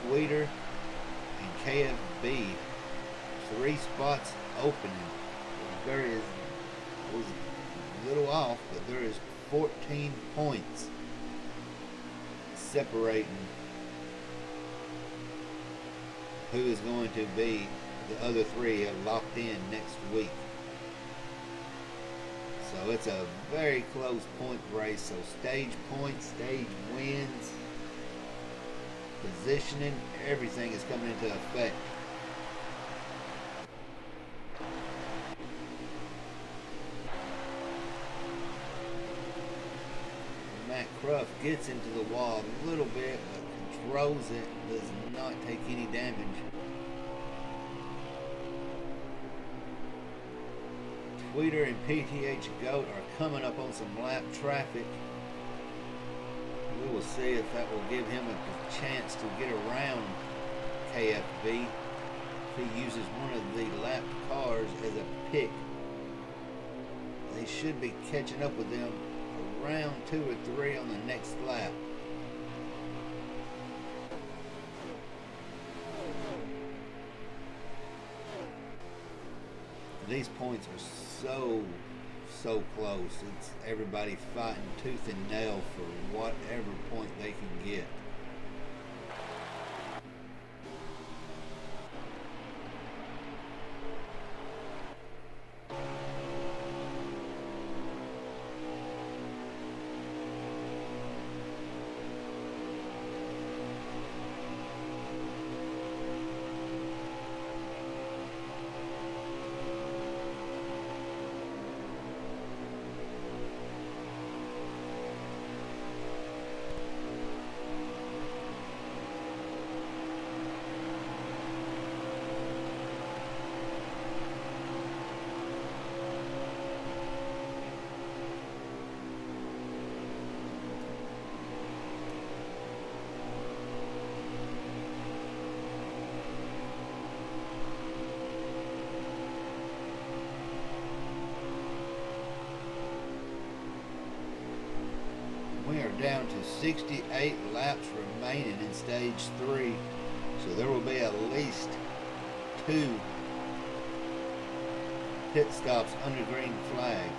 Tweeter, and KFB. 3 spots opening. There is, I was a little off, but there is 14 points separating who is going to be the other 3 locked in next week. So it's a very close point race. So stage points, stage wins, positioning, everything is coming into effect. Matt Cruff gets into the wall a little bit, but controls it, does not take any damage. Weeder and PTH Goat are coming up on some lap traffic. We will see if that will give him a chance to get around KFB if he uses one of the lap cars as a pick. They should be catching up with them around 2 or 3 on the next lap. These points are so close. It's everybody fighting tooth and nail for whatever point they can get. We are down to 68 laps remaining in stage 3, so there will be at least 2 pit stops under green flag.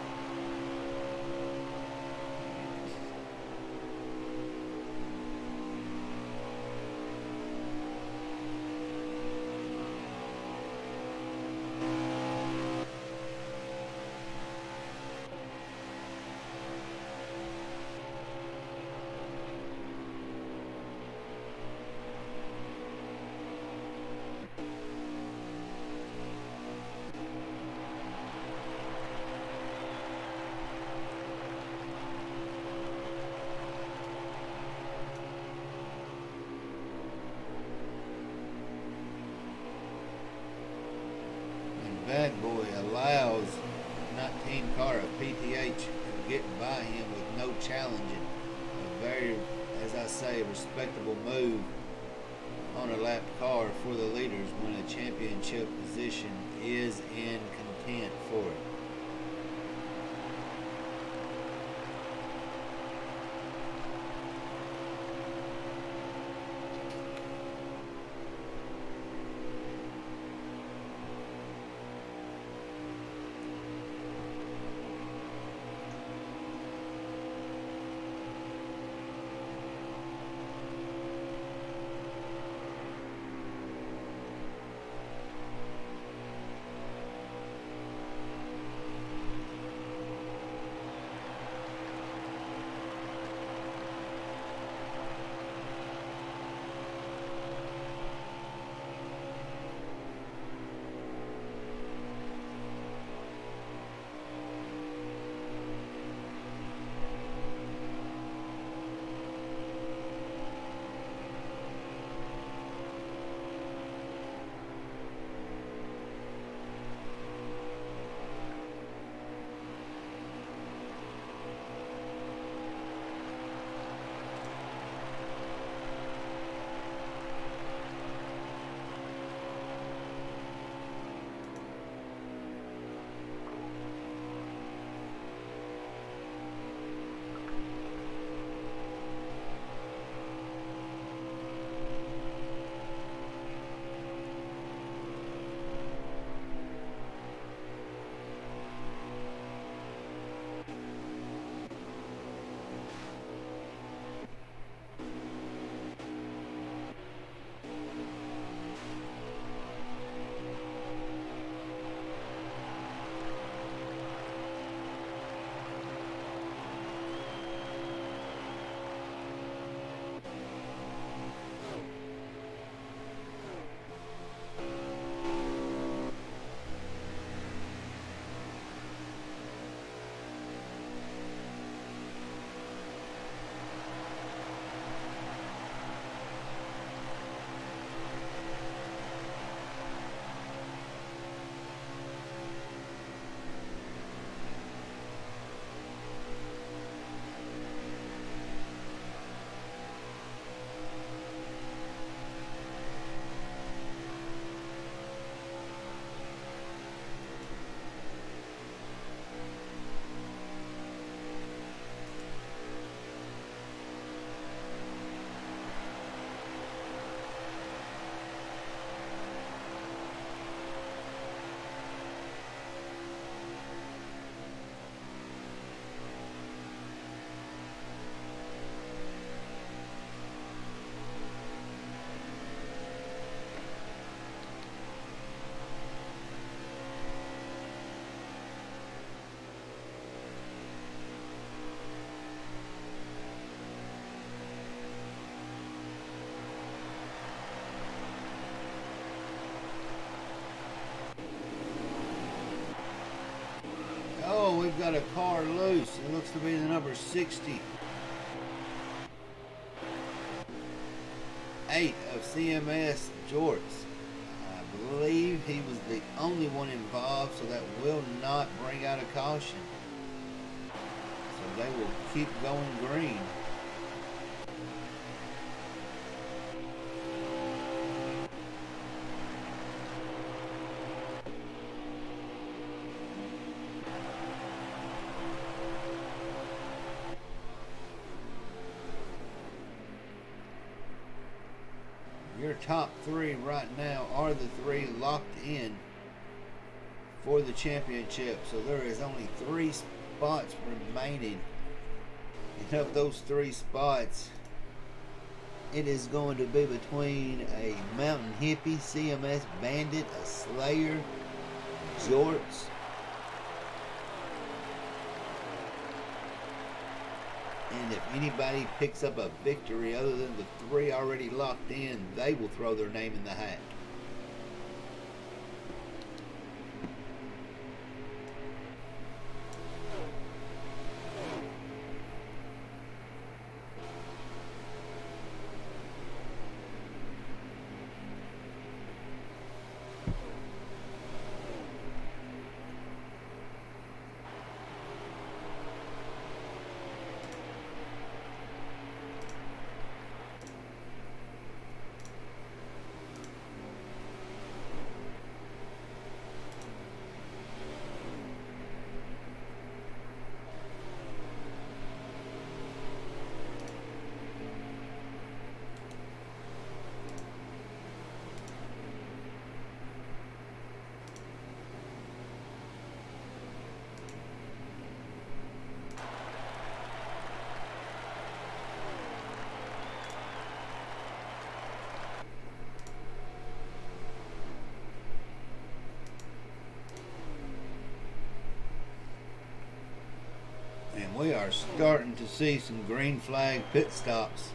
Bad Boy allows 19 car of PTH to get by him with no challenging. A very, as I say, respectable move on a lap car for the leaders when a championship position is in content for it. we've got a car loose. It looks to be the number 68 of CMS Jorts. I believe he was the only one involved, so that will not bring out a caution. So they will keep going green. Your top three right now are the three locked in for the championship. So there is only 3 spots remaining. And of those 3 spots, it is going to be between a Mountain Hippie, CMS Bandit, a Slayer, Jorts, and if anybody picks up a victory other than the 3 already locked in, they will throw their name in the hat. And we are starting to see some green flag pit stops.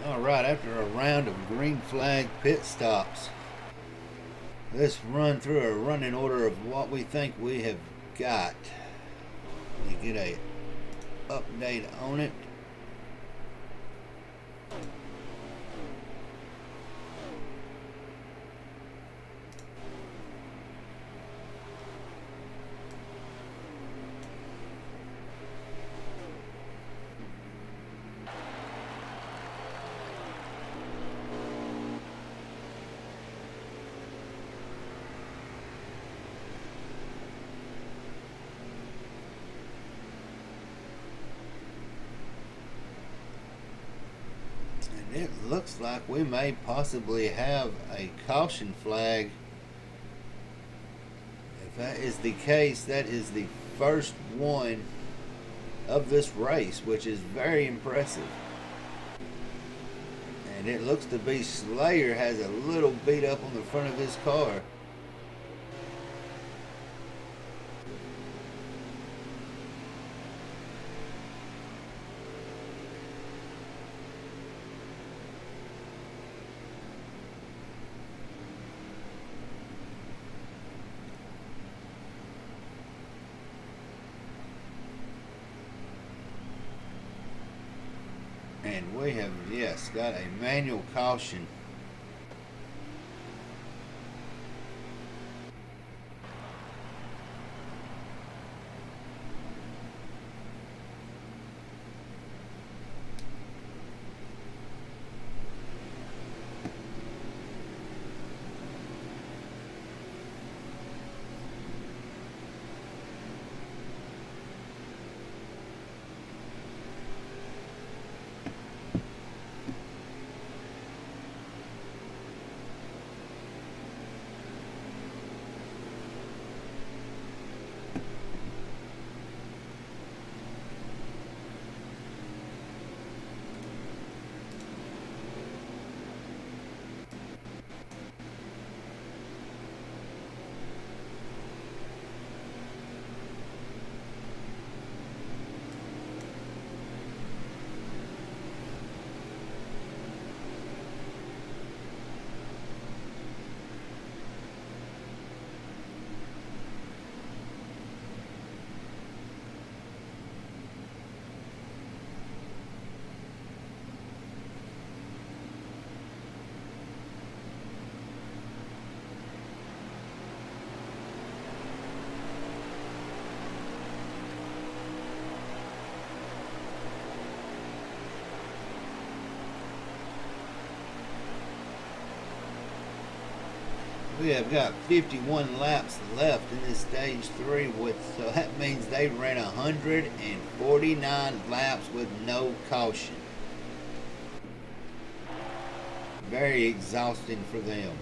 Alright, after a round of green flag pit stops, let's run through a running order of what we think we have got. Let me get a update on it. It looks like we may possibly have a caution flag. If that is the case, that is the first one of this race, which is very impressive. And it looks to be Slayer has a little beat up on the front of his car. And we have, yes, got a manual caution. We have got 51 laps left in this stage 3, so that means they ran 149 laps with no caution. Very exhausting for them.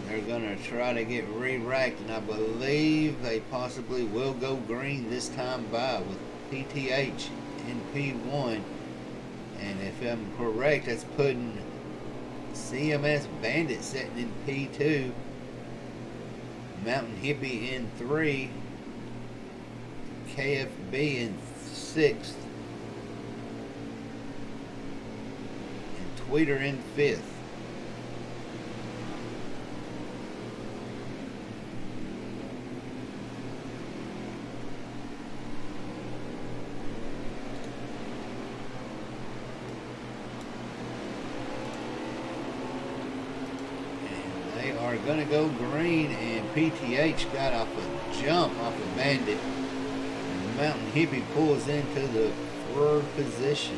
They're gonna try to get re-racked, and I believe they possibly will go green this time by with PTH in P1. And if I'm correct, that's putting CMS Bandit sitting in P2, Mountain Hippie in 3, KFB in 6th, and Tweeter in 5th. Are going to go green, and PTH got off a jump off a Bandit, and Mountain Hippie pulls into the 3rd position.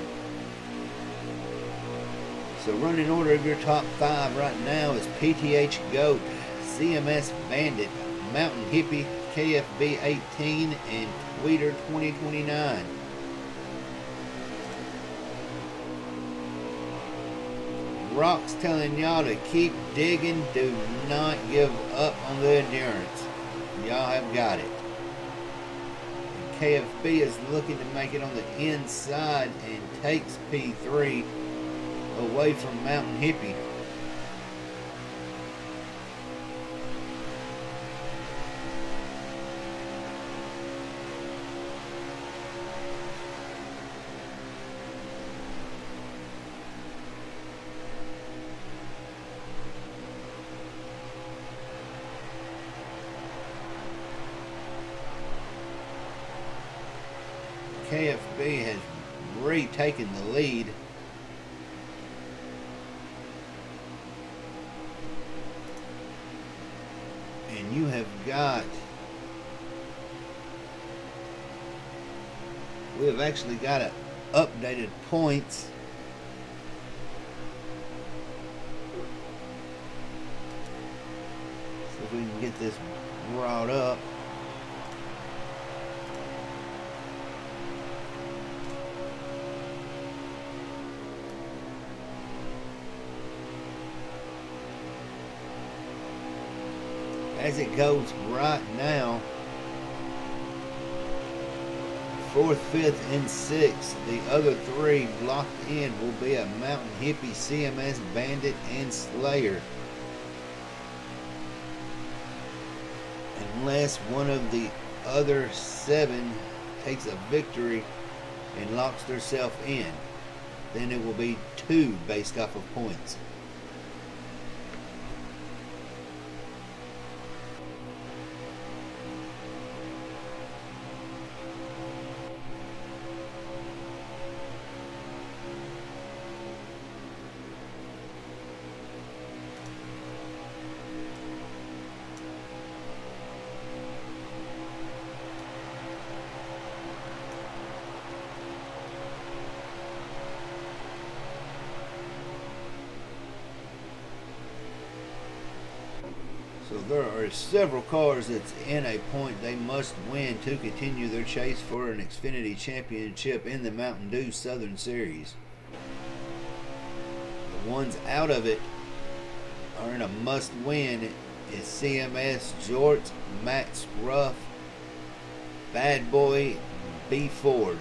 So running order of your top 5 right now is PTH GOAT, CMS Bandit, Mountain Hippie, KFB 18, and Tweeter 2029. Rock's telling y'all to keep digging, do not give up on the endurance. Y'all have got it. And KFB is looking to make it on the inside and takes P3 away from Mountain Hippie. KFB has retaken the lead. And you have got, we have actually got updated points. So if we can get this brought up. As it goes right now, 4th, 5th, and 6th, the other 3 locked in will be a Mountain Hippie, CMS Bandit, and Slayer. Unless one of the other 7 takes a victory and locks themselves in, then it will be 2 based off of points. So there are several cars that's in a point they must win to continue their chase for an Xfinity championship in the Mountain Dew Southern Series. The ones out of it are in a must win is CMS, Jorts, Max Ruff, Bad Boy, B Ford.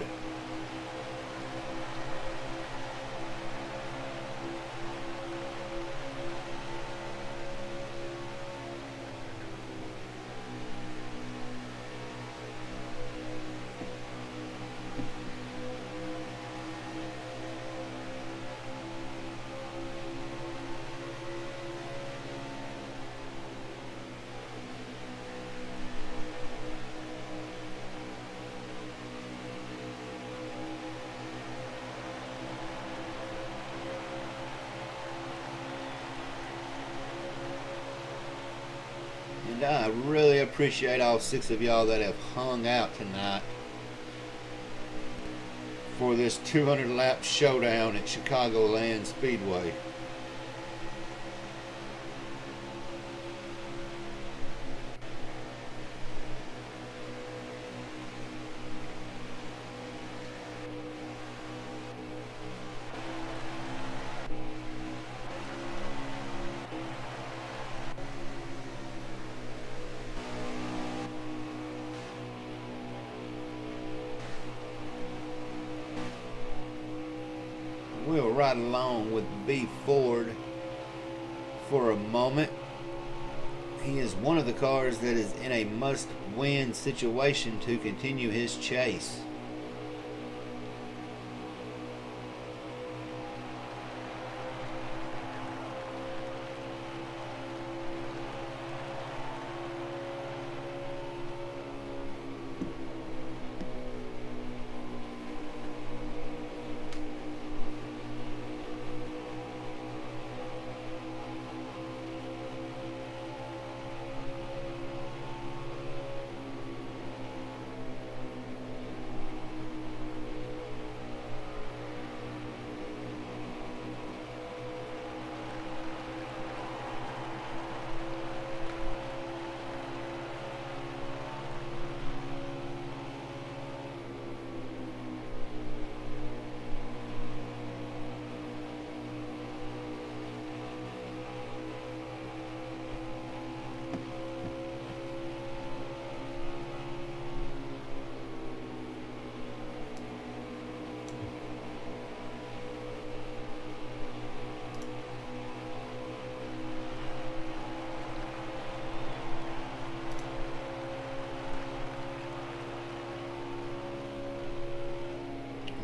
And I really appreciate all 6 of y'all that have hung out tonight for this 200 lap showdown at Chicagoland Speedway. right along with B Ford for a moment. He is one of the cars that is in a must-win situation to continue his chase.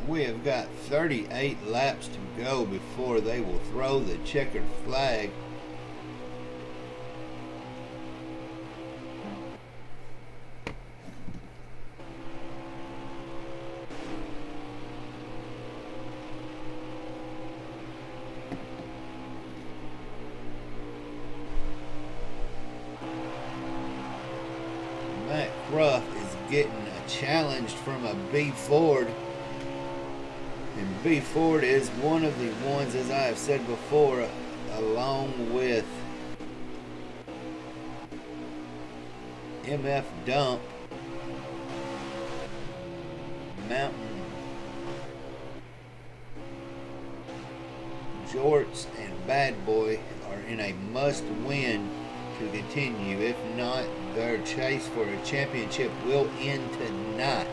We have got 38 laps to go before they will throw the checkered flag. Matt Ruff is getting a challenge from a B Ford. And B Ford is one of the ones, as I have said before, along with MF Dump, Mountain, Jorts, and Bad Boy are in a must-win to continue. If not, their chase for a championship will end tonight.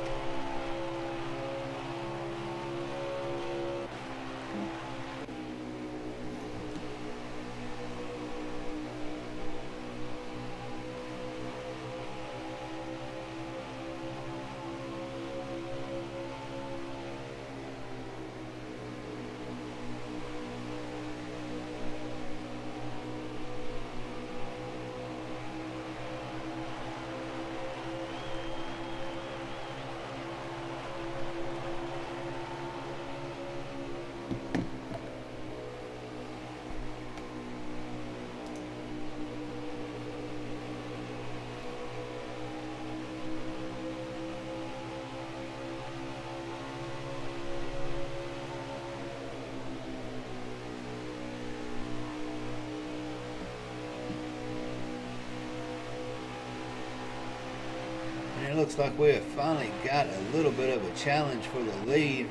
It looks like we have finally got a little bit of a challenge for the lead.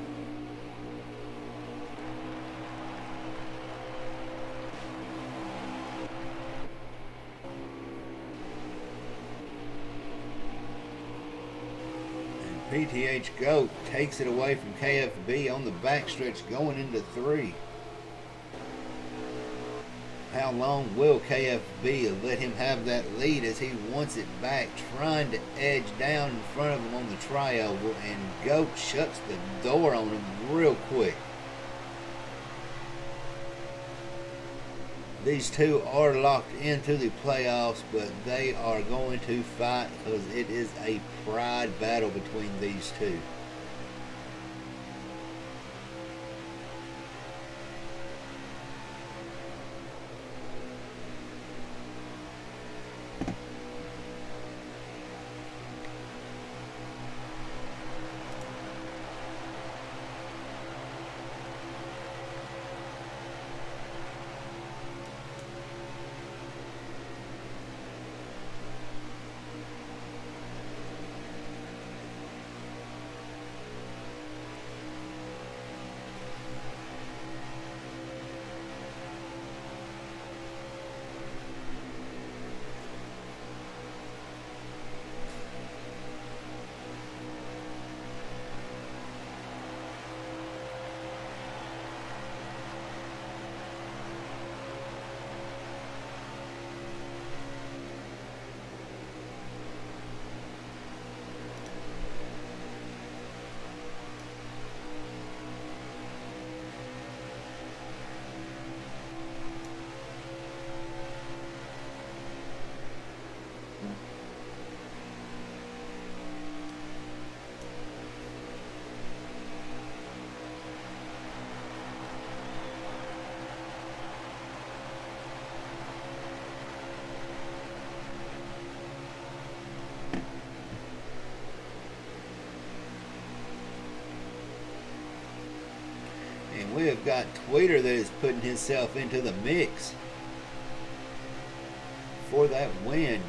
And PTH Goat takes it away from KFB on the backstretch going into 3. How long will KFB let him have that lead as he wants it back, trying to edge down in front of him on the trioval, and Goat shuts the door on him real quick. These two are locked into the playoffs, but they are going to fight because it is a pride battle between these two. We have got Tweeter that is putting himself into the mix for that win.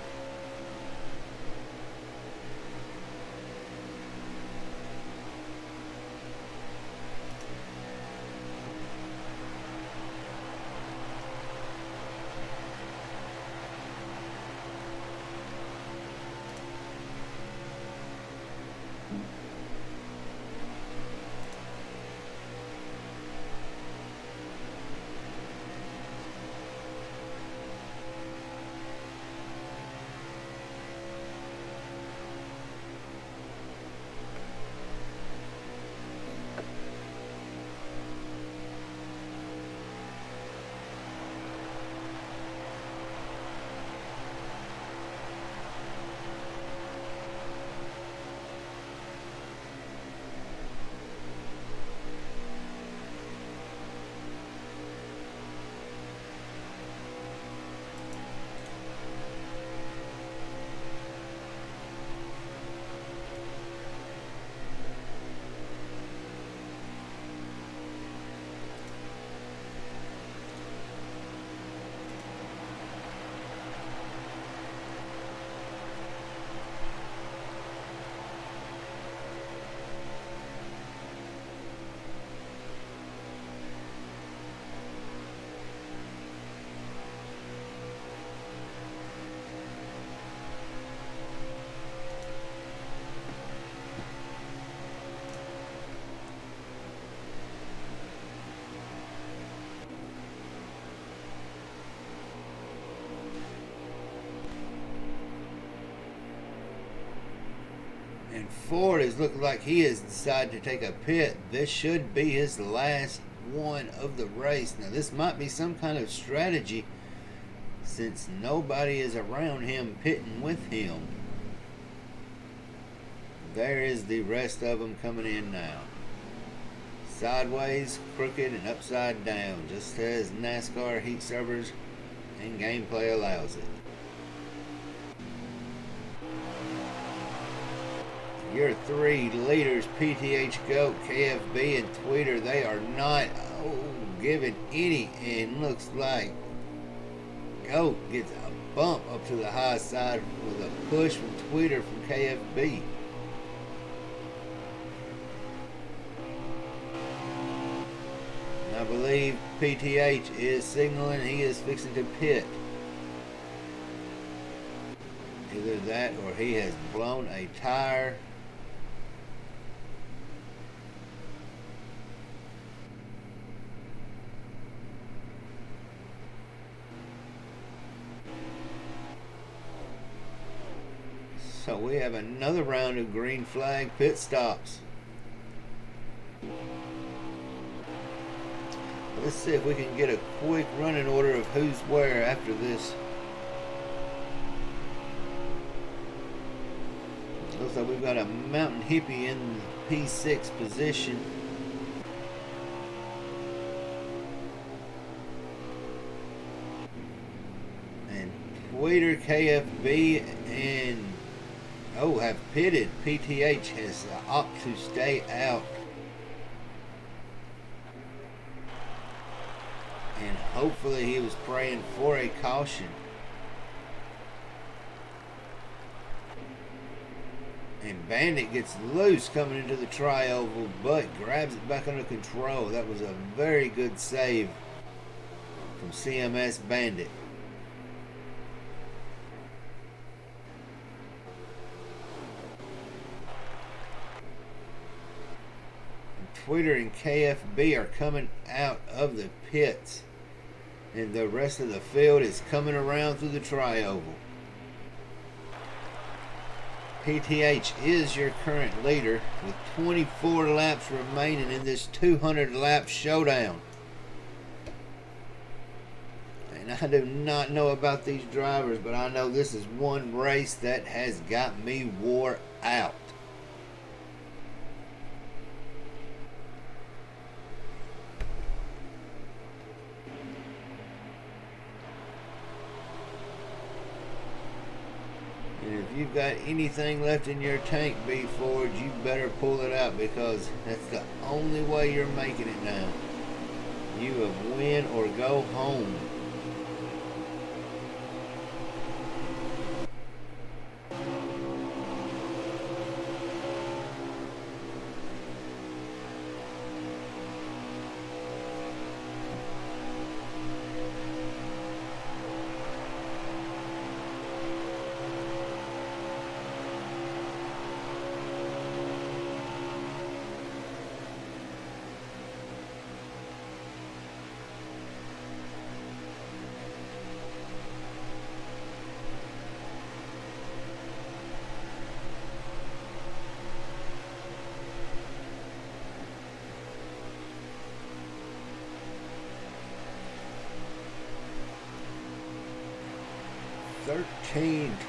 And Ford is looking like he has decided to take a pit. This should be his last one of the race. Now this might be some kind of strategy since nobody is around him pitting with him. There is the rest of them coming in now. Sideways, crooked, and upside down, just as NASCAR heat servers and gameplay allows it. Your three leaders, PTH, GOAT, KFB, and Tweeter, they are not giving any, and looks like GOAT gets a bump up to the high side with a push from Tweeter from KFB. I believe PTH is signaling he is fixing to pit. Either that or he has blown a tire. So we have another round of green flag pit stops. Let's see if we can get a quick running order of who's where after this. Looks like we've got a Mountain Hippie in the P6 position. And Tweeter, KFB, and have pitted. PTH has opted to stay out. And hopefully he was praying for a caution. And Bandit gets loose coming into the tri-oval, but grabs it back under control. That was a very good save from CMS Bandit. Tweeter and KFB are coming out of the pits. And the rest of the field is coming around through the tri-oval. PTH is your current leader with 24 laps remaining in this 200 lap showdown. And I do not know about these drivers, but I know this is one race that has got me wore out. And if you've got anything left in your tank, B Ford, you better pull it out, because that's the only way you're making it now. You have win or go home.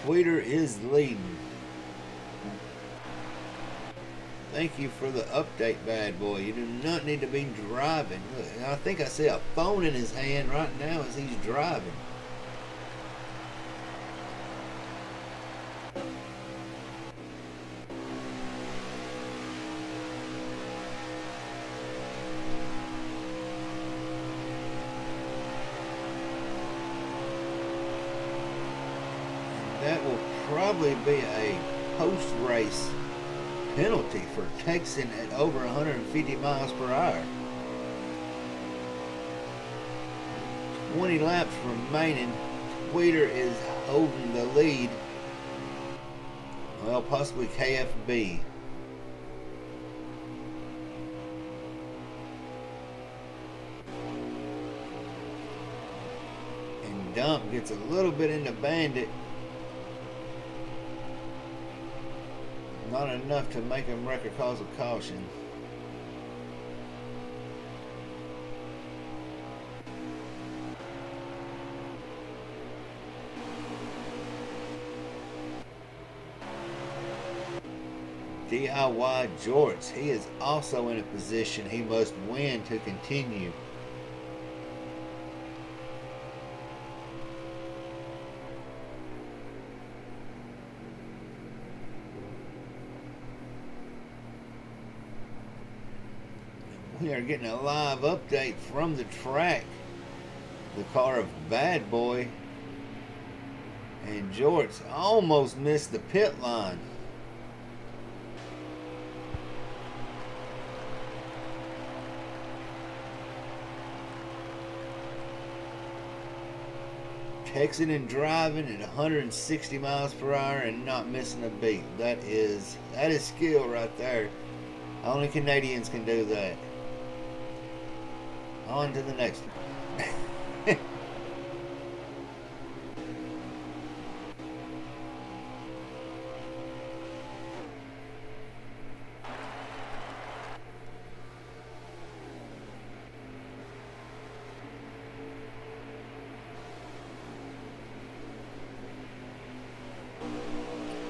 Twitter is leading. Thank you for the update, bad boy. You do not need to be driving. Look, I think I see a phone in his hand right now as he's driving. That will probably be a post-race penalty for texting at over 150 miles per hour. 20 laps remaining. Twitter is holding the lead. Well, possibly KFB. And Dump gets a little bit into Bandit. Not enough to make him wreck or cause a caution. DIY Jorts. He is also in a position he must win to continue. We are getting a live update from the track. The car of Bad Boy and Jorts almost missed the pit line. Texting and driving at 160 miles per hour and not missing a beat. That is skill right there. Only Canadians can do that. On to the next one.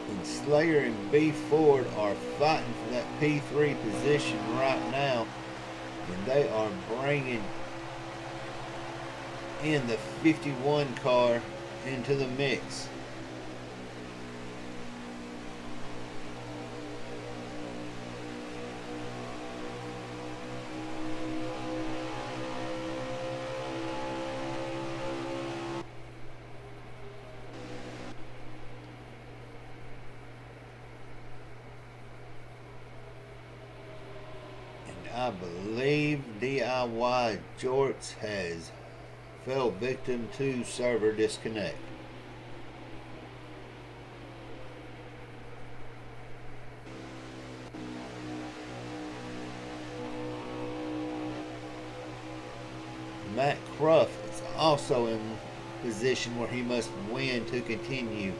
And Slayer and B Ford are fighting for that P3 position right now. And they are bringing in the 51 car into the mix. I believe DIY Jorts has fell victim to server disconnect. Matt Cruff is also in position where he must win to continue.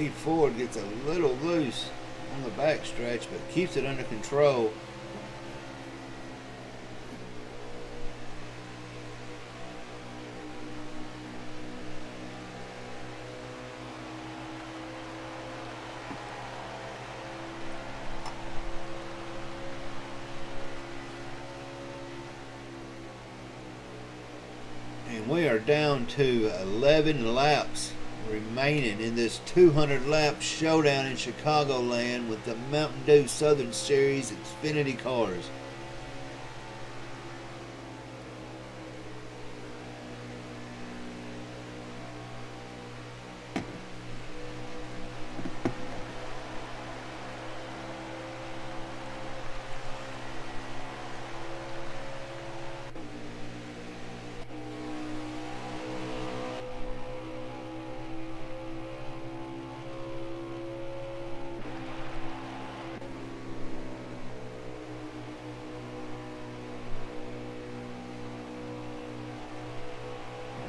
B Ford gets a little loose on the backstretch, but keeps it under control. And we are down to 11 laps remaining in this 200 lap showdown in Chicagoland with the Mountain Dew Southern Series Xfinity cars.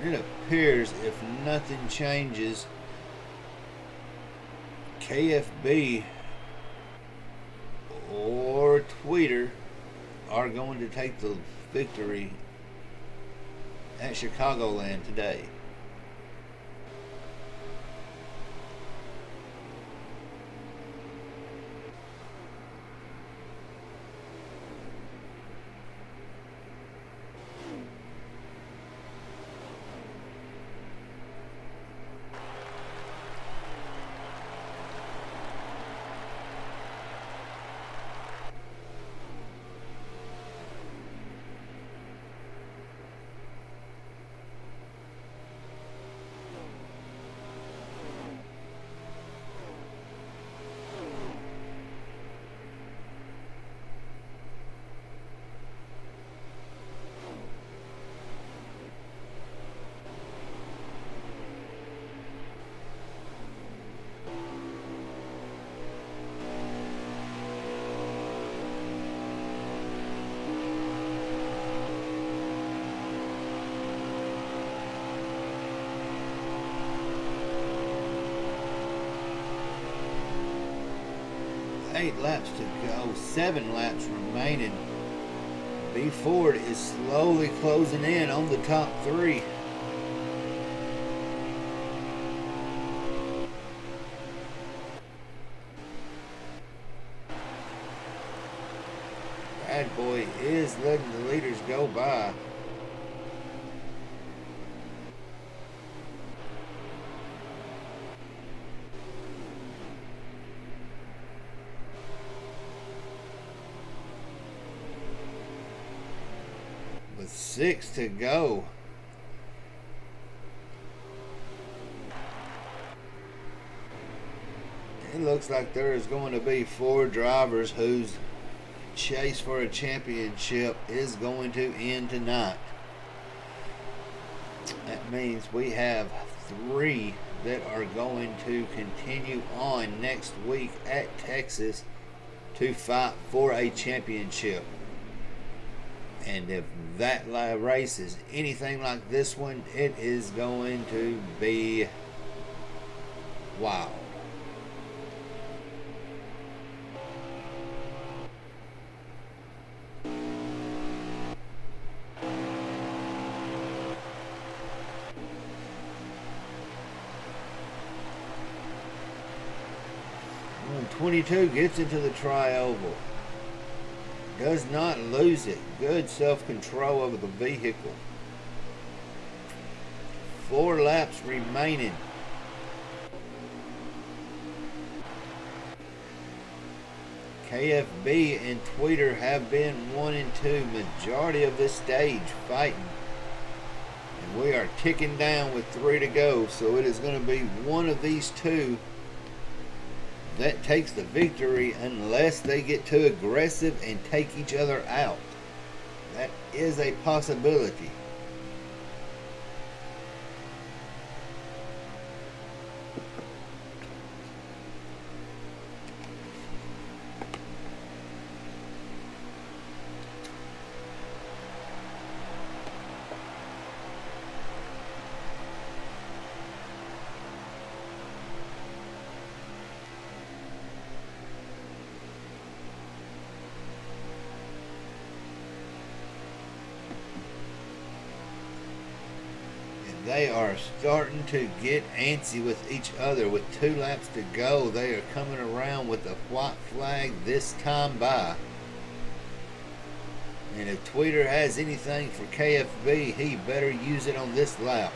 It appears, if nothing changes, KFB or Tweeter are going to take the victory at Chicagoland today. Eight laps to go, 7 laps remaining. B Ford is slowly closing in on the top 3. Bad Boy is letting the leaders go by. With 6 to go. It looks like there is going to be 4 drivers whose chase for a championship is going to end tonight. That means we have 3 that are going to continue on next week at Texas to fight for a championship. And if that race is anything like this one, it is going to be wild. And 22 gets into the tri-oval. Does not lose it. Good self-control over the vehicle. 4 laps remaining. KFB and Tweeter have been 1 and 2 majority of this stage fighting. And we are ticking down with 3 to go. So it is going to be one of these 2 that takes the victory unless they get too aggressive and take each other out. That is a possibility. They are starting to get antsy with each other. With 2 laps to go, they are coming around with a white flag this time by. And if Tweeter has anything for KFB, he better use it on this lap.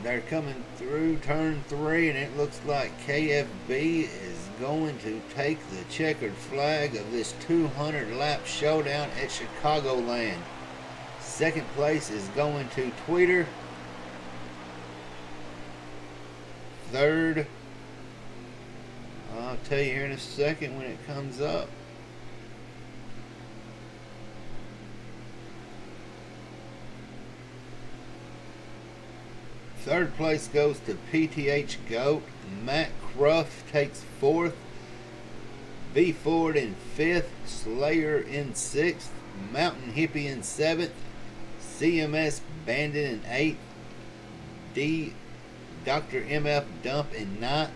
They're coming through turn 3, and it looks like KFB is going to take the checkered flag of this 200 lap showdown at Chicagoland. Second place is going to Tweeter. Third, I'll tell you here in a second when it comes up. Third place goes to PTH Goat. Matt Cruff takes 4th. B Ford in 5th. Slayer in 6th. Mountain Hippie in 7th. CMS Bandit in 8th. D Dr. MF Dump in 9th.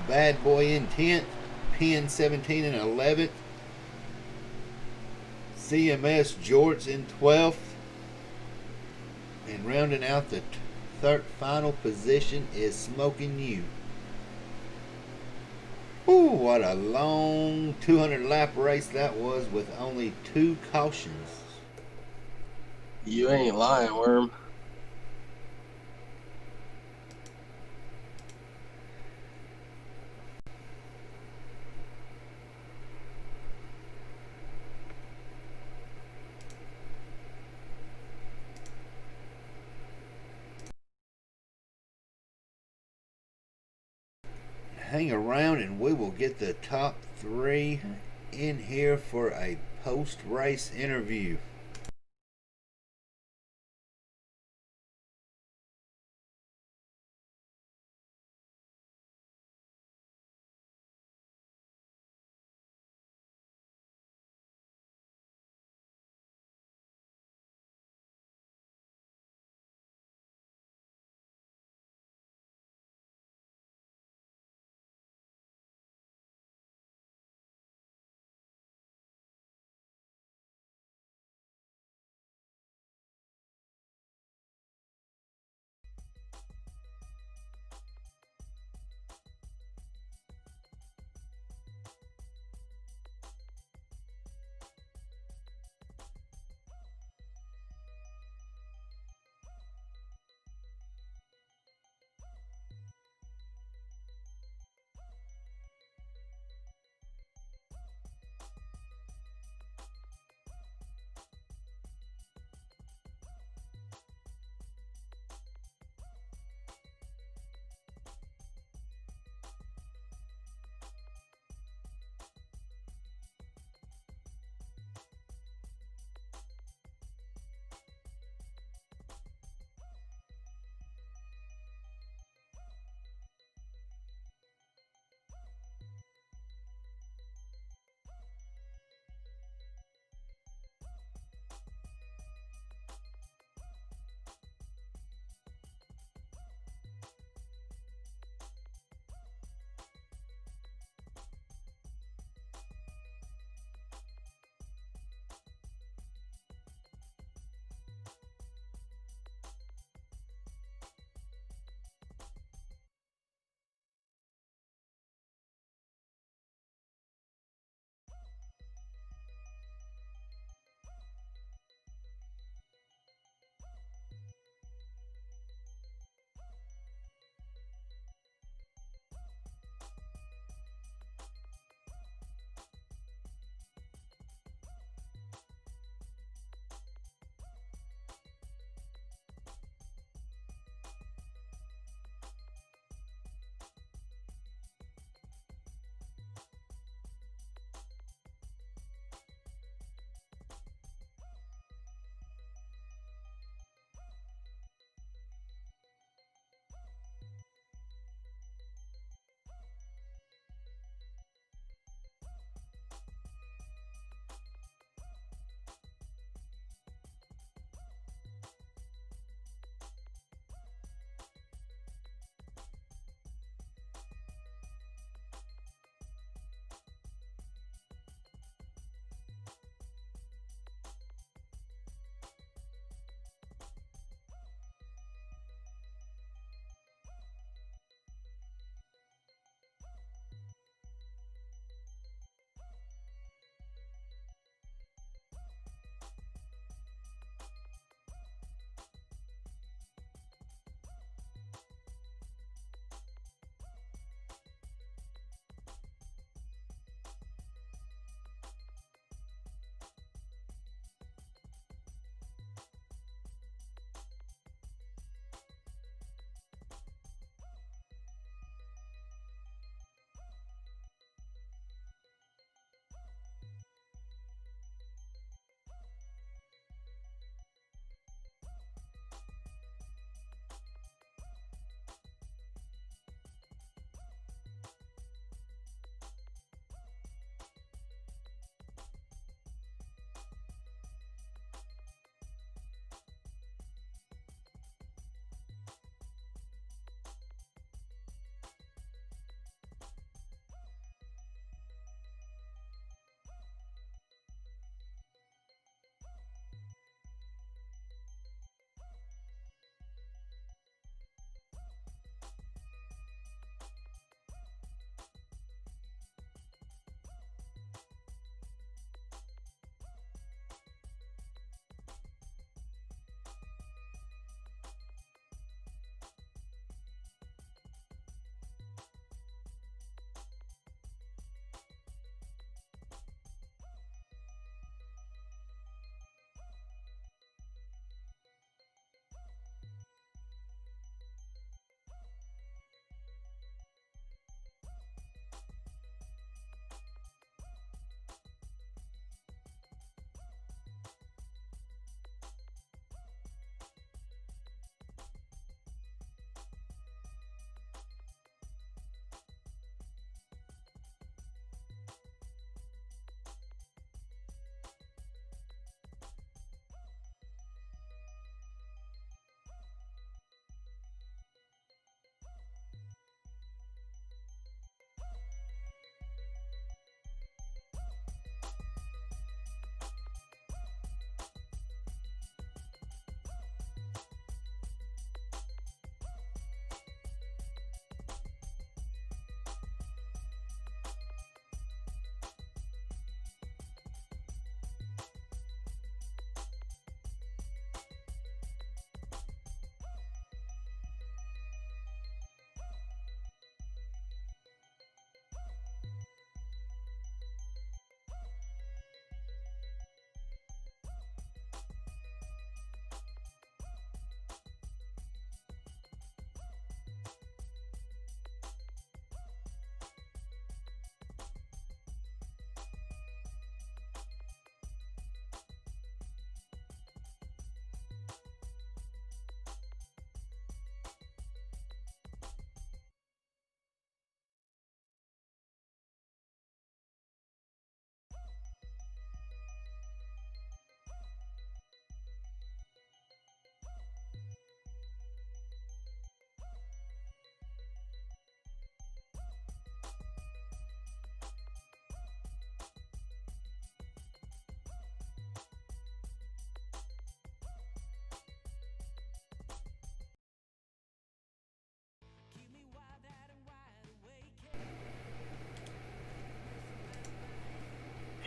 Bad Boy in 10th, Pen 17 in 11th, CMS Jorts in 12th, and rounding out the third final position is Smoking You. Ooh, what a long 200 lap race that was with only 2 cautions. You ain't lying, Worm. Hang around and we will get the top 3 in here for a post-race interview.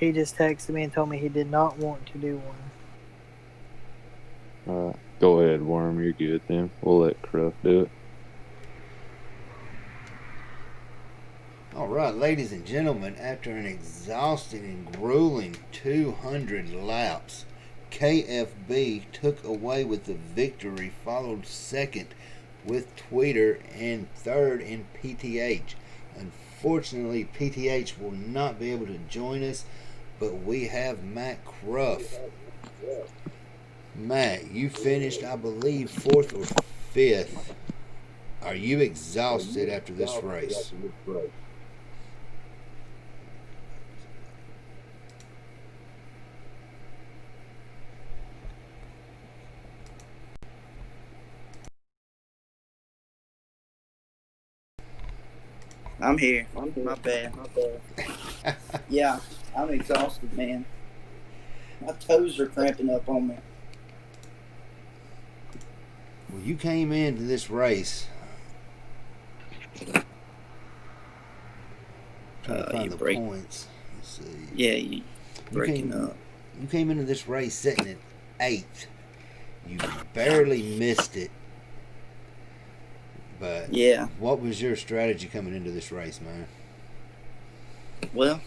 He just texted me and told me he did not want to do one. Go ahead, Worm. You're good then. We'll let Cruff do it. All right, ladies and gentlemen, after an exhausting and grueling 200 laps, KFB took away with the victory, followed second with Tweeter, and third in PTH. Unfortunately, PTH will not be able to join us, but we have Matt Cruff. Matt, you finished, I believe, 4th or 5th. Are you exhausted after this race? I'm here. My bad. Yeah, I'm exhausted, man. My toes are cramping up on me. Well, you came into this race trying to find the points. Let's see. Yeah, you breaking up. You came into this race sitting at 8th. You barely missed it. But yeah, what was your strategy coming into this race, man? Well,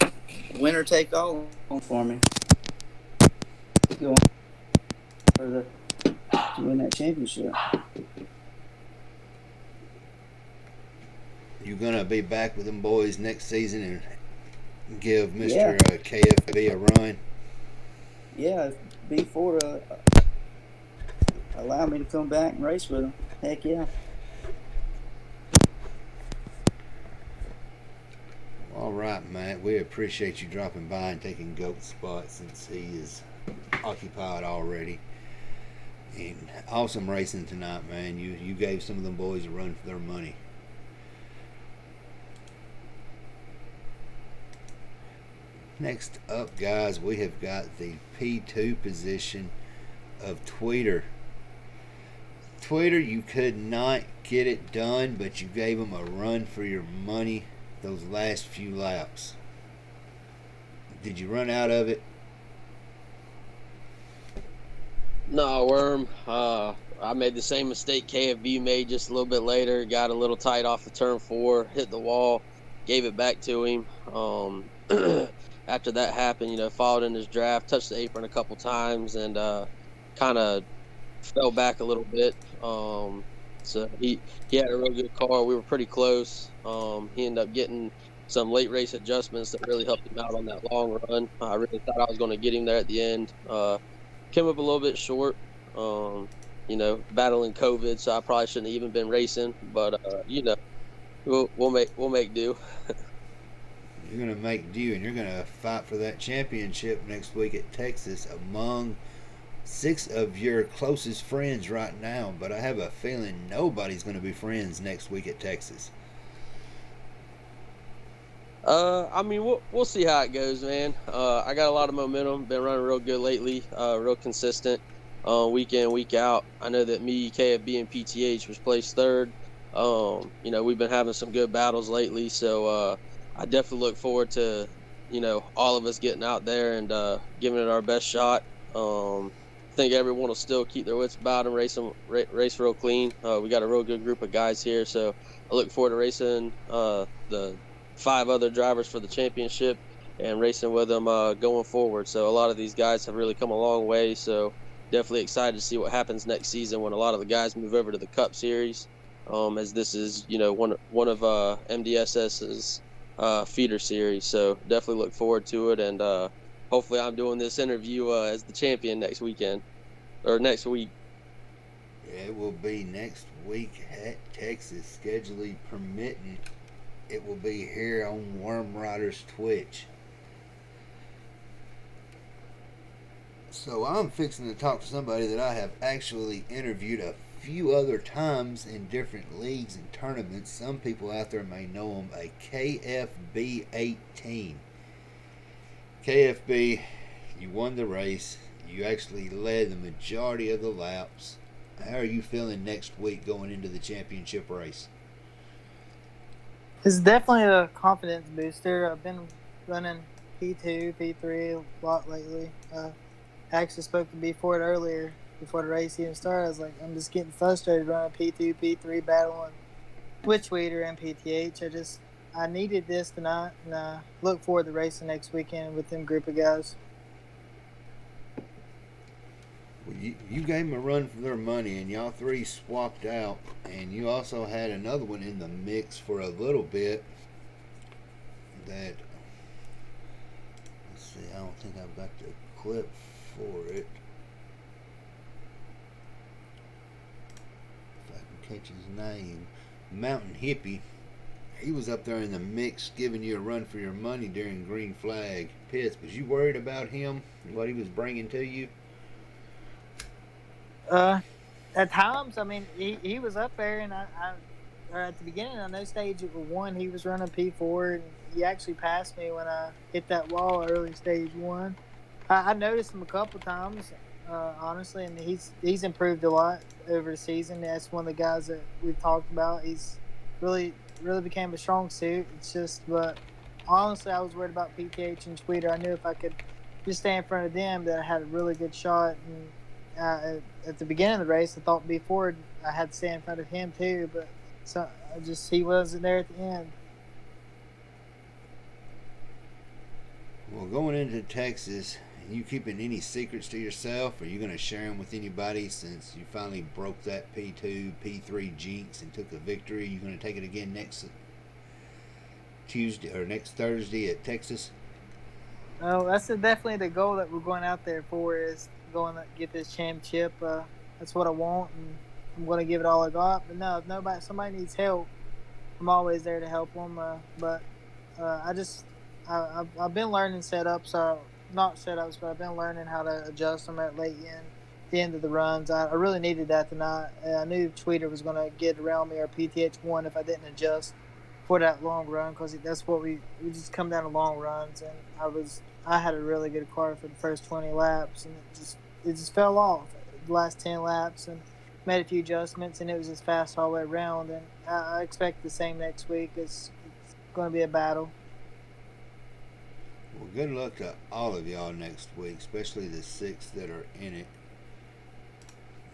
winner take all for me. Going for to win that championship. You gonna be back with them boys next season and give Mr. KFB a run? Yeah, B4 allow me to come back and race with him. Heck yeah. All right, Matt. We appreciate you dropping by and taking Goat's spot since he is occupied already. And awesome racing tonight, man. You gave some of them boys a run for their money. Next up, guys, we have got the P2 position of Tweeter. Tweeter, you could not get it done, but you gave him a run for your money those last few laps. Did you run out of it? No, Worm. I made the same mistake KFB made just a little bit later. Got a little tight off of turn 4, hit the wall, gave it back to him. After that happened, followed in his draft, touched the apron a couple times, and kind of fell back a little bit. So he had a real good car. We were pretty close. He ended up getting some late race adjustments that really helped him out on that long run. I really thought I was going to get him there at the end. Came up a little bit short, battling COVID, so I probably shouldn't have even been racing. But we'll make do. You're gonna make do, and you're gonna fight for that championship next week at Texas among 6 of your closest friends right now. But I have a feeling nobody's gonna be friends next week at Texas. We'll see how it goes, man. I got a lot of momentum. Been running real good lately. Real consistent, week in, week out. I know that me, KFB, and PTH was placed 3rd. We've been having some good battles lately, so I definitely look forward to, all of us getting out there and giving it our best shot. I think everyone will still keep their wits about and race real clean. We got a real good group of guys here, so I look forward to racing the 5 other drivers for the championship and racing with them going forward. So a lot of these guys have really come a long way, so definitely excited to see what happens next season when a lot of the guys move over to the Cup Series, as this is one of MDSS's feeder series. So definitely look forward to it, and hopefully I'm doing this interview as the champion next week. Yeah, it will be next week at Texas, scheduling permitting. It will be here on Worm Riders Twitch. So I'm fixing to talk to somebody that I have actually interviewed a few other times in different leagues and tournaments. Some people out there may know him, a KFB 18. KFB, you won the race. You actually led the majority of the laps. How are you feeling next week going into the championship race? It's definitely a confidence booster. I've been running P2, P3 a lot lately. I actually spoke to B Ford earlier before the race even started. I was like, I'm just getting frustrated running P2, P3, battling Twitch Weeder and PTH. I needed this tonight, and look forward to racing next weekend with them group of guys. Well, you gave them a run for their money, and y'all three swapped out, and you also had another one in the mix for a little bit. That, let's see, I don't think I've got the clip for it. If I can catch his name, Mountain Hippie. He was up there in the mix giving you a run for your money during green flag pits. Was you worried about him, what he was bringing to you? At times, I mean, he was up there, and or at the beginning, I know stage 1, he was running P4, and he actually passed me when I hit that wall early stage 1. I noticed him a couple times, honestly, and he's improved a lot over the season. That's one of the guys that we've talked about. He's really became a strong suit. It's just, but honestly, I was worried about PTH and Tweeter. I knew if I could just stay in front of them, that I had a really good shot. And at the beginning of the race, I thought B Ford, I had to stay in front of him too, but he wasn't there at the end. Well, going into Texas, you keeping any secrets to yourself? Or are you going to share them with anybody since you finally broke that P2, P3 jinx and took a victory? You going to take it again next Tuesday or next Thursday at Texas? Oh, that's definitely the goal that we're going out there for, is going to get this championship. That's what I want, and I'm going to give it all I got. But no, if somebody needs help, I'm always there to help them. I've been learning setups, not setups, but I've been learning how to adjust them at the end of the runs. I really needed that tonight. I knew Tweeter was going to get around me, or PTH1, if I didn't adjust for that long run, because that's what we just come down to long runs, and I had a really good car for the first 20 laps, and it just fell off the last 10 laps, and made a few adjustments, and it was just fast all the way around. And I expect the same next week. It's going to be a battle. Well, good luck to all of y'all next week, especially the 6 that are in it.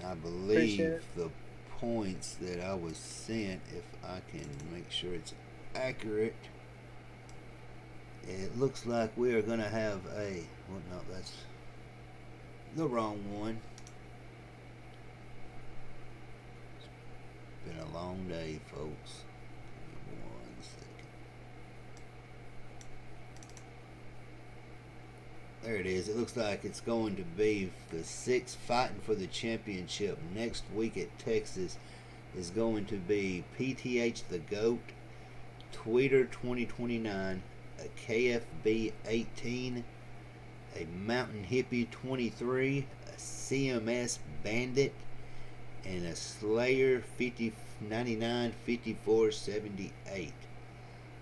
I believe the points that I was sent, if I can make sure it's accurate, it looks like we are going to have that's the wrong one. It's been a long day, folks. Give me 1 second. There it is. It looks like it's going to be the 6 fighting for the championship next week at Texas is going to be PTH the GOAT, Tweeter 2029, a KFB 18, a Mountain Hippie 23, a CMS Bandit, and a Slayer 5099 5478.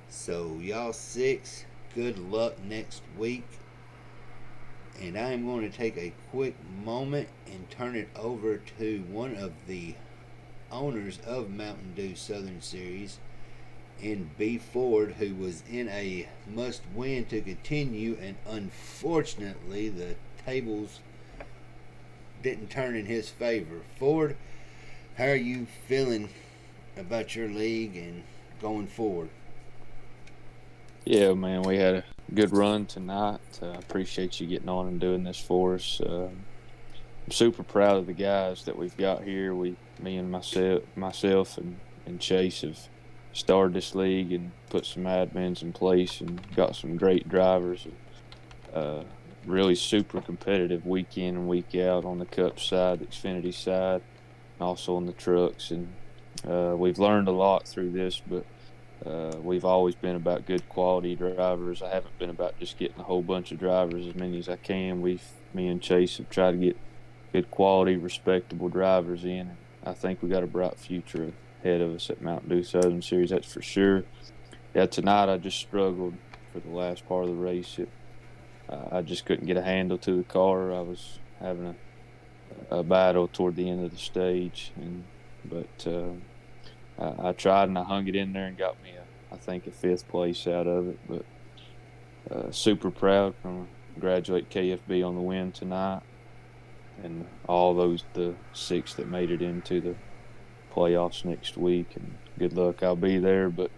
So y'all 6, good luck next week. And I am going to take a quick moment and turn it over to one of the owners of Mountain Dew Southern Series, in B Ford, who was in a must-win to continue, and unfortunately the tables didn't turn in his favor. Ford, how are you feeling about your league and going forward? Yeah, man, we had a good run tonight. Appreciate you getting on and doing this for us. I'm super proud of the guys that we've got here. Me and myself and Chase have started this league and put some admins in place and got some great drivers. Really super competitive week in and week out on the Cup side, the Xfinity side, and also on the trucks. And we've learned a lot through this, but we've always been about good quality drivers. I haven't been about just getting a whole bunch of drivers, as many as I can. Me and Chase have tried to get good quality, respectable drivers in. And I think we got a bright future ahead of us at Mountain Dew Southern Series, that's for sure. Yeah, tonight I just struggled for the last part of the race. I just couldn't get a handle to the car. I was having a battle toward the end of the stage, but I tried and I hung it in there and got me I think a 5th place out of it. But super proud. I'm gonna congratulate KFB on the win tonight, and all the 6 that made it into the playoffs next week. And good luck. I'll be there, but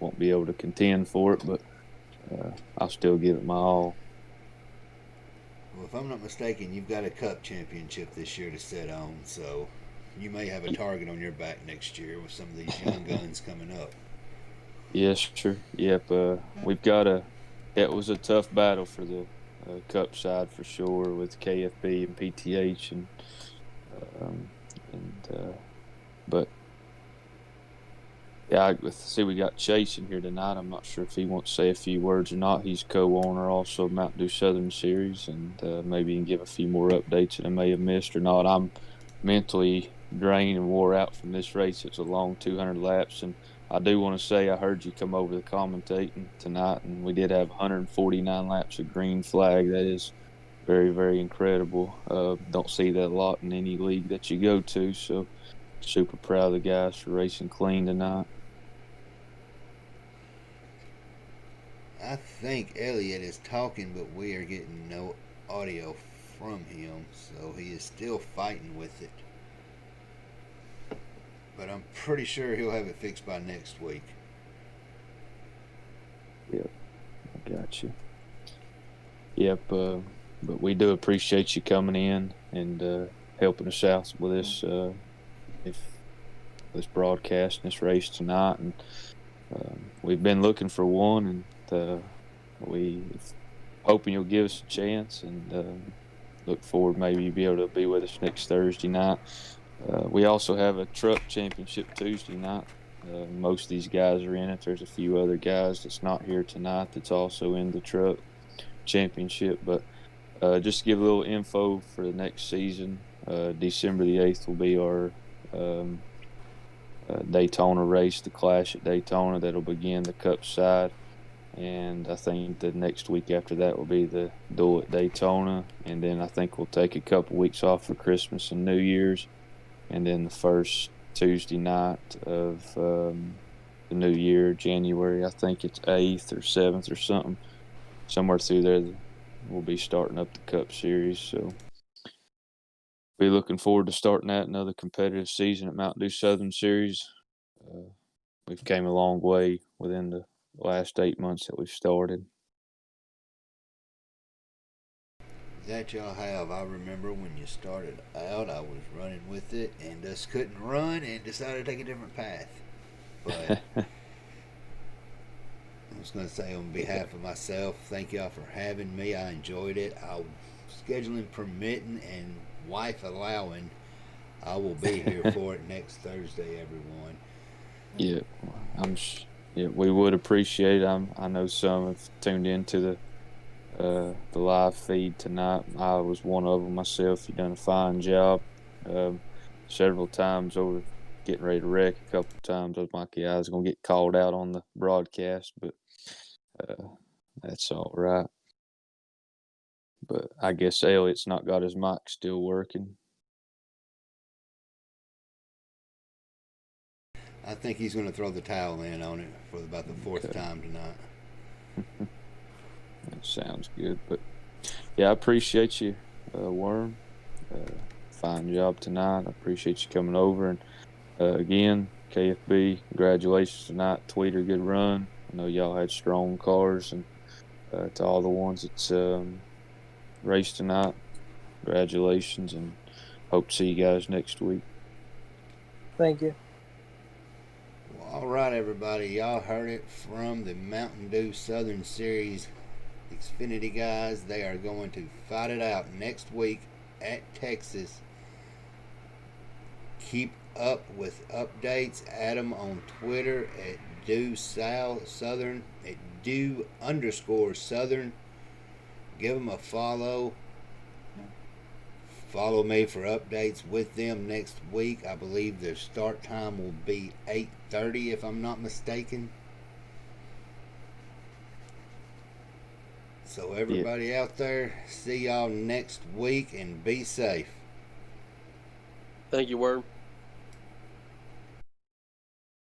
won't be able to contend for it. But I'll still give it my all. Well, if I'm not mistaken, you've got a cup championship this year to set on, so you may have a target on your back next year with some of these young guns coming up. Yes, sure. Yep. We've got it was a tough battle for the cup side for sure with KFB and PTH um, but yeah, we got Chase in here tonight. I'm not sure if he wants to say a few words or not. He's co-owner also of Mountain Dew Southern Series, and maybe he can give a few more updates that I may have missed or not. I'm mentally drained and wore out from this race. It's a long 200 laps, and I do want to say I heard you come over the commentating tonight, and we did have 149 laps of green flag. That is very, very incredible. Don't see that a lot in any league that you go to, so super proud of the guys for racing clean tonight. I think Elliot is talking, but we are getting no audio from him, so he is still fighting with it. But I'm pretty sure he'll have it fixed by next week. Yep, I got you. Yep, but we do appreciate you coming in and helping us out with this broadcast and this race tonight. And we've been looking for one, and we hoping you'll give us a chance, and look forward maybe you'll be able to be with us next Thursday night. We also have a truck championship Tuesday night. Most of these guys are in it. There's a few other guys that's not here tonight that's also in the truck championship. But just to give a little info for the next season, December the 8th will be our Daytona race, the Clash at Daytona. That'll begin the Cup side. And I think the next week after that will be the Duel at Daytona. And then I think we'll take a couple weeks off for Christmas and New Year's. And then the first Tuesday night of the new year, January, I think it's 8th or 7th or something. Somewhere through there, we'll be starting up the Cup Series. So be looking forward to starting that, another competitive season at Mountain Dew Southern Series. We've came a long way within the last 8 months that we've started. That y'all have. I remember when you started out, I was running with it and just couldn't run and decided to take a different path. But I was going to say on behalf of myself, thank y'all for having me. I enjoyed it. I'll scheduling permitting and wife allowing, I will be here for it next Thursday, everyone. Yeah, we would appreciate it. I know some have tuned into the live feed tonight. I was one of them myself. You've done a fine job. Several times over getting ready to wreck a couple of times. I was like, yeah, I was going to get called out on the broadcast, but that's all right. But I guess Elliot's not got his mic still working. I think he's going to throw the towel in on it for about the fourth time tonight. That sounds good. But, yeah, I appreciate you, Worm. Fine job tonight. I appreciate you coming over. And, again, KFB, congratulations tonight. Tweeter, good run. I know y'all had strong cars. And to all the ones that's raced tonight, congratulations. And hope to see you guys next week. Thank you. All right, everybody. Y'all heard it from the Mountain Dew Southern Series Xfinity guys. They are going to fight it out next week at Texas. Keep up with updates. Add them on Twitter at Southern, at Dew_Southern. Give them a follow. Follow me for updates with them next week. I believe their start time will be 8:30 if I'm not mistaken. So everybody out there, see y'all next week and be safe. Thank you, Word.